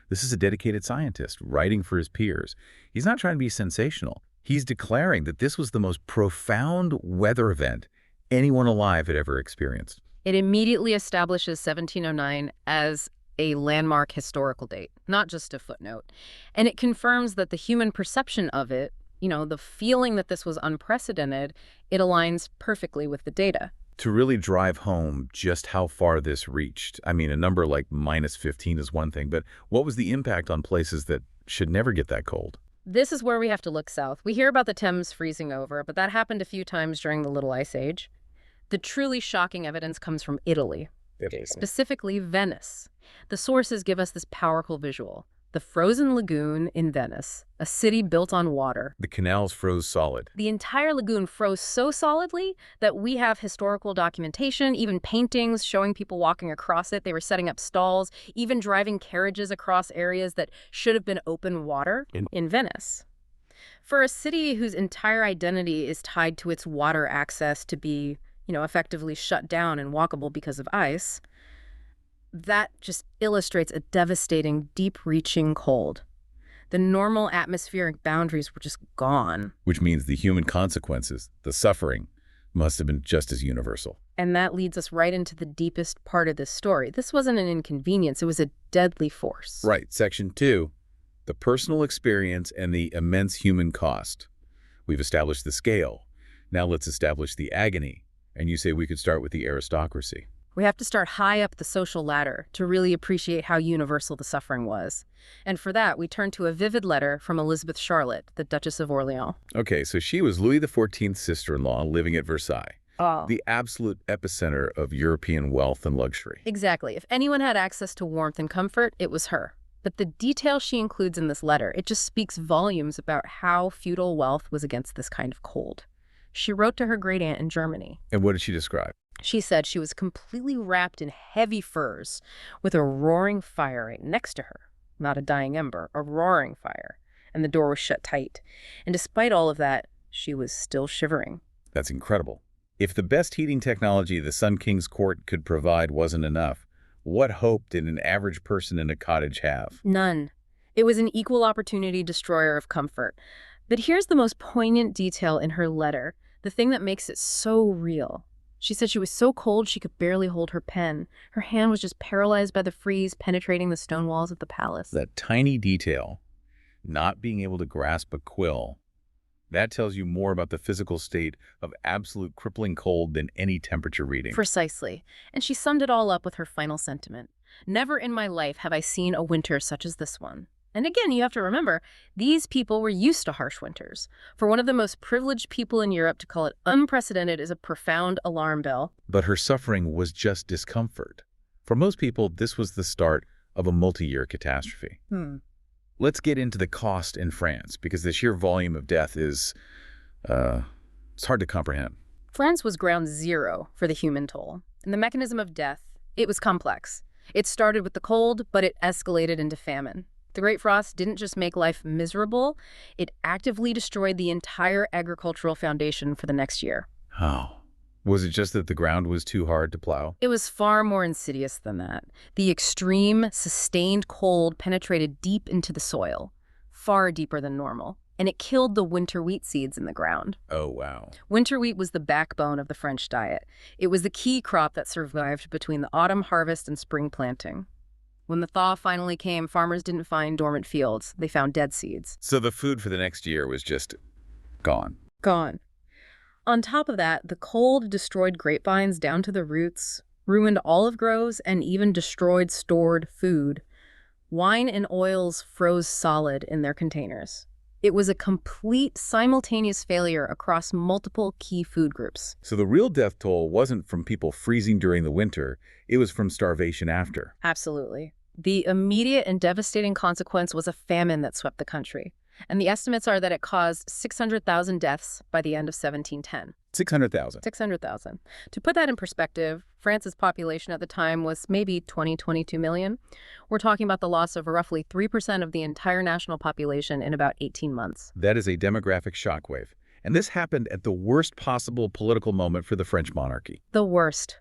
This is a dedicated scientist writing for his peers. He's not trying to be sensational. He's declaring that this was the most profound weather event anyone alive had ever experienced. It immediately establishes 1709 as a landmark historical date, not just a footnote. And it confirms that the human perception of it, the feeling that this was unprecedented, it aligns perfectly with the data. To really drive home just how far this reached, I mean, a number like minus 15 is one thing, but what was the impact on places that should never get that cold? This is where we have to look south. We hear about the Thames freezing over, but that happened a few times during the Little Ice Age. The truly shocking evidence comes from Italy, specifically Venice. The sources give us this powerful visual. The frozen lagoon in Venice, a city built on water. The canals froze solid. The entire lagoon froze so solidly that we have historical documentation, even paintings showing people walking across it. They were setting up stalls, even driving carriages across areas that should have been open water in Venice. For a city whose entire identity is tied to its water access to be effectively shut down and walkable because of ice, that just illustrates a devastating, deep-reaching cold. The normal atmospheric boundaries were just gone. Which means the human consequences, the suffering, must have been just as universal. And that leads us right into the deepest part of this story. This wasn't an inconvenience, it was a deadly force. Right, section 2, the personal experience and the immense human cost. We've established the scale. Now let's establish the agony. And you say we could start with the aristocracy. We have to start high up the social ladder to really appreciate how universal the suffering was. And for that, we turn to a vivid letter from Elizabeth Charlotte, the Duchess of Orleans. Okay, so she was Louis XIV's sister-in-law living at Versailles, Oh. the absolute epicenter of European wealth and luxury. Exactly. If anyone had access to warmth and comfort, it was her. But the detail she includes in this letter, it just speaks volumes about how feudal wealth was against this kind of cold. She wrote to her great-aunt in Germany. And what did she describe? She said she was completely wrapped in heavy furs with a roaring fire right next to her. Not a dying ember, a roaring fire. And the door was shut tight. And despite all of that, she was still shivering. That's incredible. If the best heating technology the Sun King's court could provide wasn't enough, what hope did an average person in a cottage have? None. It was an equal opportunity destroyer of comfort. But here's the most poignant detail in her letter, the thing that makes it so real. She said she was so cold she could barely hold her pen. Her hand was just paralyzed by the freeze penetrating the stone walls of the palace. That tiny detail, not being able to grasp a quill, that tells you more about the physical state of absolute crippling cold than any temperature reading. Precisely. And she summed it all up with her final sentiment. Never in my life have I seen a winter such as this one. And again, you have to remember, these people were used to harsh winters. For one of the most privileged people in Europe to call it unprecedented is a profound alarm bell. But her suffering was just discomfort. For most people, this was the start of a multi-year catastrophe. Let's get into the cost in France, because the sheer volume of death is, it's hard to comprehend. France was ground zero for the human toll. And the mechanism of death, it was complex. It started with the cold, but it escalated into famine. The Great Frost didn't just make life miserable, it actively destroyed the entire agricultural foundation for the next year. How? Was it just that the ground was too hard to plow? It was far more insidious than that. The extreme, sustained cold penetrated deep into the soil, far deeper than normal, and it killed the winter wheat seeds in the ground. Oh, wow. Winter wheat was the backbone of the French diet. It was the key crop that survived between the autumn harvest and spring planting. When the thaw finally came, farmers didn't find dormant fields. They found dead seeds. So the food for the next year was just gone. Gone. On top of that, the cold destroyed grapevines down to the roots, ruined olive groves, and even destroyed stored food. Wine and oils froze solid in their containers. It was a complete simultaneous failure across multiple key food groups. So the real death toll wasn't from people freezing during the winter, it was from starvation after. Absolutely. The immediate and devastating consequence was a famine that swept the country. And the estimates are that it caused 600,000 deaths by the end of 1710. 600,000. 600,000. To put that in perspective, France's population at the time was maybe 22 million. We're talking about the loss of roughly 3% of the entire national population in about 18 months. That is a demographic shockwave. And this happened at the worst possible political moment for the French monarchy. The worst.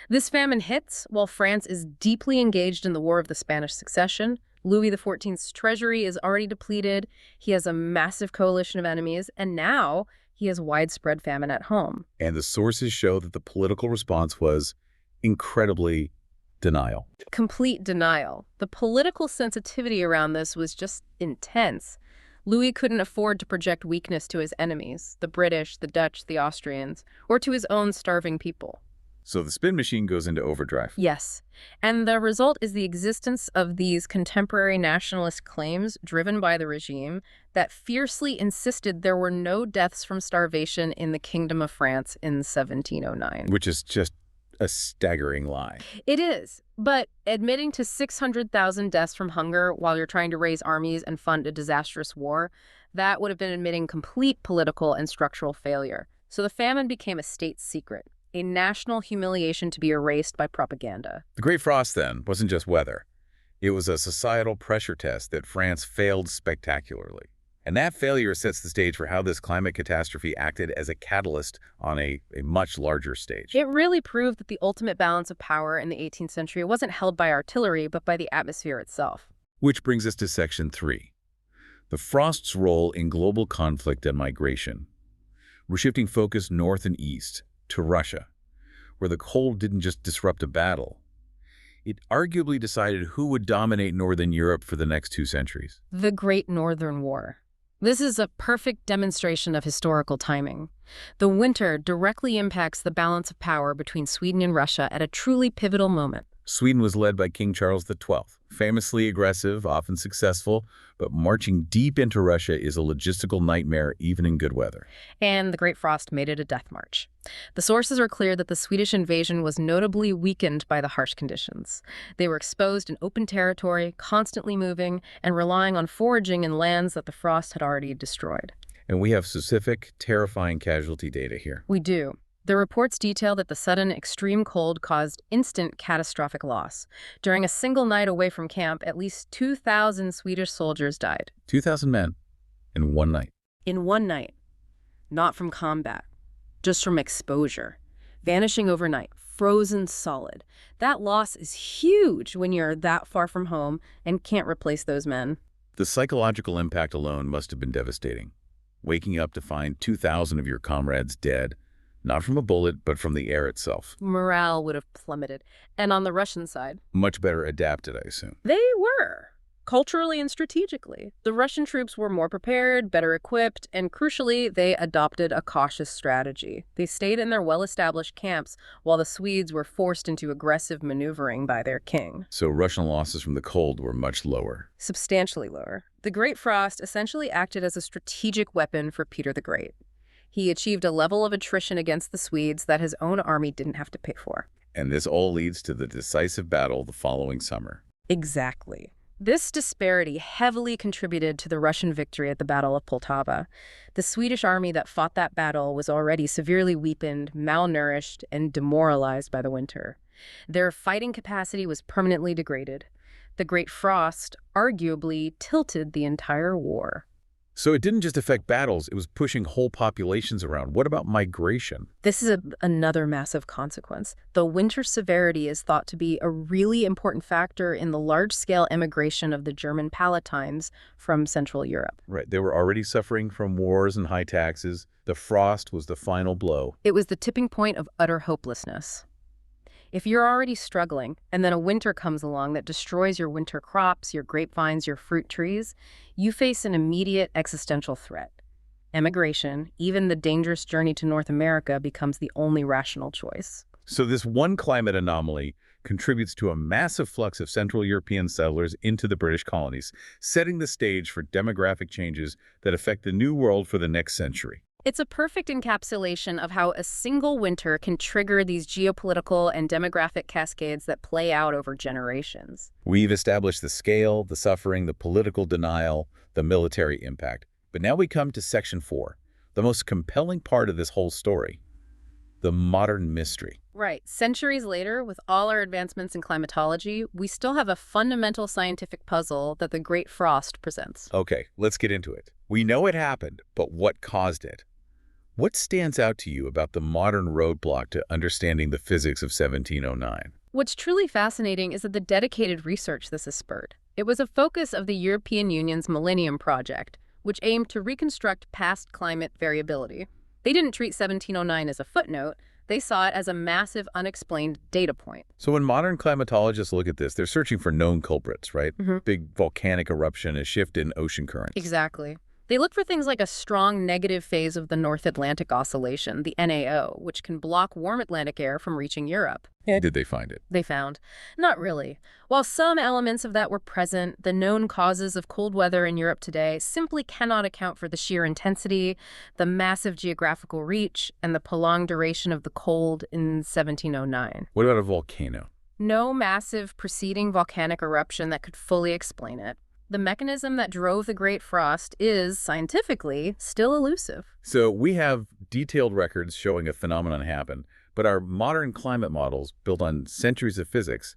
This famine hits while France is deeply engaged in the War of the Spanish Succession. Louis XIV's treasury is already depleted. He has a massive coalition of enemies, and now he has widespread famine at home. And the sources show that the political response was incredibly denial. Complete denial. The political sensitivity around this was just intense. Louis couldn't afford to project weakness to his enemies, the British, the Dutch, the Austrians, or to his own starving people. So the spin machine goes into overdrive. Yes, and the result is the existence of these contemporary nationalist claims driven by the regime that fiercely insisted there were no deaths from starvation in the Kingdom of France in 1709. Which is just a staggering lie. It is, but admitting to 600,000 deaths from hunger while you're trying to raise armies and fund a disastrous war, that would have been admitting complete political and structural failure. So the famine became a state secret. A national humiliation to be erased by propaganda. The Great Frost, then, wasn't just weather. It was a societal pressure test that France failed spectacularly. And that failure sets the stage for how this climate catastrophe acted as a catalyst on a much larger stage. It really proved that the ultimate balance of power in the 18th century wasn't held by artillery, but by the atmosphere itself. Which brings us to Section 3. The Frost's role in global conflict and migration. We're shifting focus north and east to Russia, where the cold didn't just disrupt a battle. It arguably decided who would dominate Northern Europe for the next 2 centuries. The Great Northern War. This is a perfect demonstration of historical timing. The winter directly impacts the balance of power between Sweden and Russia at a truly pivotal moment. Sweden was led by King Charles XII, famously aggressive, often successful, but marching deep into Russia is a logistical nightmare even in good weather. And the Great Frost made it a death march. The sources are clear that the Swedish invasion was notably weakened by the harsh conditions. They were exposed in open territory, constantly moving, and relying on foraging in lands that the frost had already destroyed. And we have specific, terrifying casualty data here. We do. The reports detail that the sudden extreme cold caused instant catastrophic loss. During a single night away from camp, at least 2,000 Swedish soldiers died. 2,000 men in one night. In one night. Not from combat. just from exposure, vanishing overnight, frozen solid. That loss is huge when you're that far from home and can't replace those men. The psychological impact alone must have been devastating. Waking up to find 2,000 of your comrades dead, not from a bullet, but from the air itself. Morale would have plummeted. And on the Russian side, Much better adapted, I assume. they were. Culturally and strategically, the Russian troops were more prepared, better equipped, and crucially, they adopted a cautious strategy. They stayed in their well-established camps while the Swedes were forced into aggressive maneuvering by their king. So Russian losses from the cold were much lower. Substantially lower. The Great Frost essentially acted as a strategic weapon for Peter the Great. He achieved a level of attrition against the Swedes that his own army didn't have to pay for. And this all leads to the decisive battle the following summer. Exactly. This disparity heavily contributed to the Russian victory at the Battle of Poltava. The Swedish army that fought that battle was already severely weakened, malnourished, and demoralized by the winter. Their fighting capacity was permanently degraded. The Great Frost arguably tilted the entire war. So it didn't just affect battles, it was pushing whole populations around. What about migration? This is another massive consequence. The winter severity is thought to be a really important factor in the large-scale emigration of the German Palatines from Central Europe. Right, they were already suffering from wars and high taxes. The frost was the final blow. It was the tipping point of utter hopelessness. If you're already struggling, and then a winter comes along that destroys your winter crops, your grapevines, your fruit trees, you face an immediate existential threat. Emigration, even the dangerous journey to North America, becomes the only rational choice. So this one climate anomaly contributes to a massive flux of Central European settlers into the British colonies, setting the stage for demographic changes that affect the New World for the next century. It's a perfect encapsulation of how a single winter can trigger these geopolitical and demographic cascades that play out over generations. We've established the scale, the suffering, the political denial, the military impact. But now we come to Section 4, the most compelling part of this whole story, the modern mystery. Right. Centuries later, with all our advancements in climatology, we still have a fundamental scientific puzzle that the Great Frost presents. Okay, let's get into it. We know it happened, but what caused it? What stands out to you about the modern roadblock to understanding the physics of 1709? What's truly fascinating is that the dedicated research this has spurred. It was a focus of the European Union's Millennium Project, which aimed to reconstruct past climate variability. They didn't treat 1709 as a footnote. They saw it as a massive, unexplained data point. So when modern climatologists look at this, they're searching for known culprits, right? Mm-hmm. Big volcanic eruption, a shift in ocean currents. Exactly. They look for things like a strong negative phase of the North Atlantic Oscillation, the NAO, which can block warm Atlantic air from reaching Europe. Did they find it? They found. Not really. While some elements of that were present, the known causes of cold weather in Europe today simply cannot account for the sheer intensity, the massive geographical reach, and the prolonged duration of the cold in 1709. What about a volcano? No massive preceding volcanic eruption that could fully explain it. The mechanism that drove the Great Frost is, scientifically, still elusive. So we have detailed records showing a phenomenon happen, but our modern climate models, built on centuries of physics,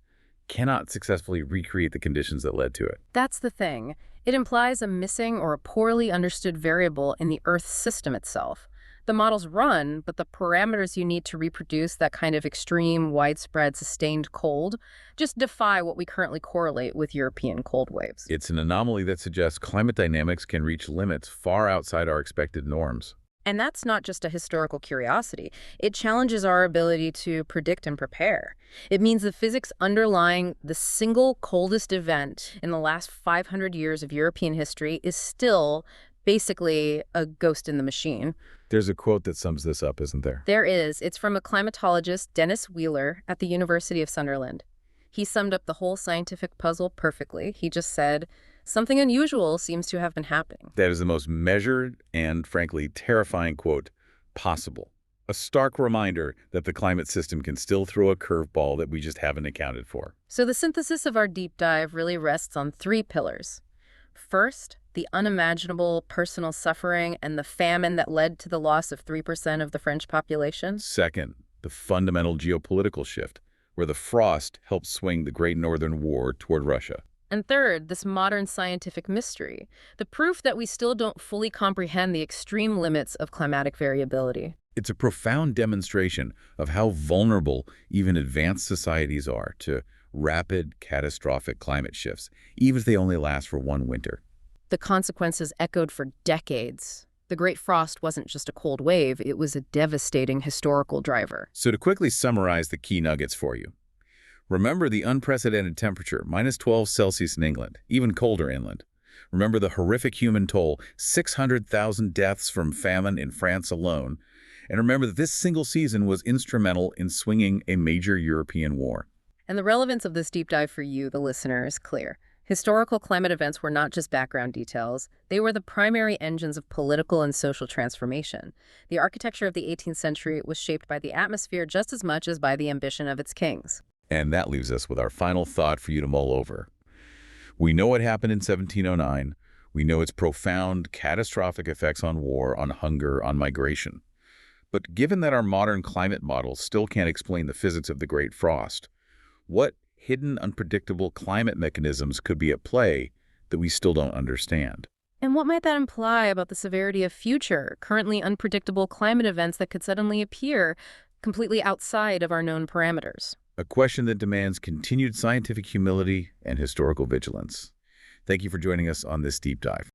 cannot successfully recreate the conditions that led to it. That's the thing. It implies a missing or a poorly understood variable in the Earth's system itself. The models run, but the parameters you need to reproduce that kind of extreme, widespread, sustained cold just defy what we currently correlate with European cold waves. It's an anomaly that suggests climate dynamics can reach limits far outside our expected norms. And that's not just a historical curiosity. It challenges our ability to predict and prepare. It means the physics underlying the single coldest event in the last 500 years of European history is still basically a ghost in the machine. There's a quote that sums this up, isn't there? There is. It's from a climatologist, Dennis Wheeler, at the University of Sunderland. He summed up the whole scientific puzzle perfectly. He just said, something unusual seems to have been happening. That is the most measured and, frankly, terrifying quote possible. A stark reminder that the climate system can still throw a curveball that we just haven't accounted for. So the synthesis of our deep dive really rests on 3 pillars. First, the unimaginable personal suffering and the famine that led to the loss of 3% of the French population. Second, the fundamental geopolitical shift, where the frost helped swing the Great Northern War toward Russia. And third, this modern scientific mystery, the proof that we still don't fully comprehend the extreme limits of climatic variability. It's a profound demonstration of how vulnerable even advanced societies are to rapid, catastrophic climate shifts, even if they only last for one winter. The consequences echoed for decades. The Great Frost wasn't just a cold wave, it was a devastating historical driver. So to quickly summarize the key nuggets for you, remember the unprecedented temperature, -12 degrees Celsius in England, even colder inland. Remember the horrific human toll, 600,000 deaths from famine in France alone. And remember that this single season was instrumental in swinging a major European war. And the relevance of this deep dive for you, the listener, is clear. Historical climate events were not just background details. They were the primary engines of political and social transformation. The architecture of the 18th century was shaped by the atmosphere just as much as by the ambition of its kings. And that leaves us with our final thought for you to mull over. We know what happened in 1709. We know its profound, catastrophic effects on war, on hunger, on migration. But given that our modern climate models still can't explain the physics of the Great Frost, what hidden, unpredictable climate mechanisms could be at play that we still don't understand? And what might that imply about the severity of future, currently unpredictable climate events that could suddenly appear completely outside of our known parameters? A question that demands continued scientific humility and historical vigilance. Thank you for joining us on this deep dive.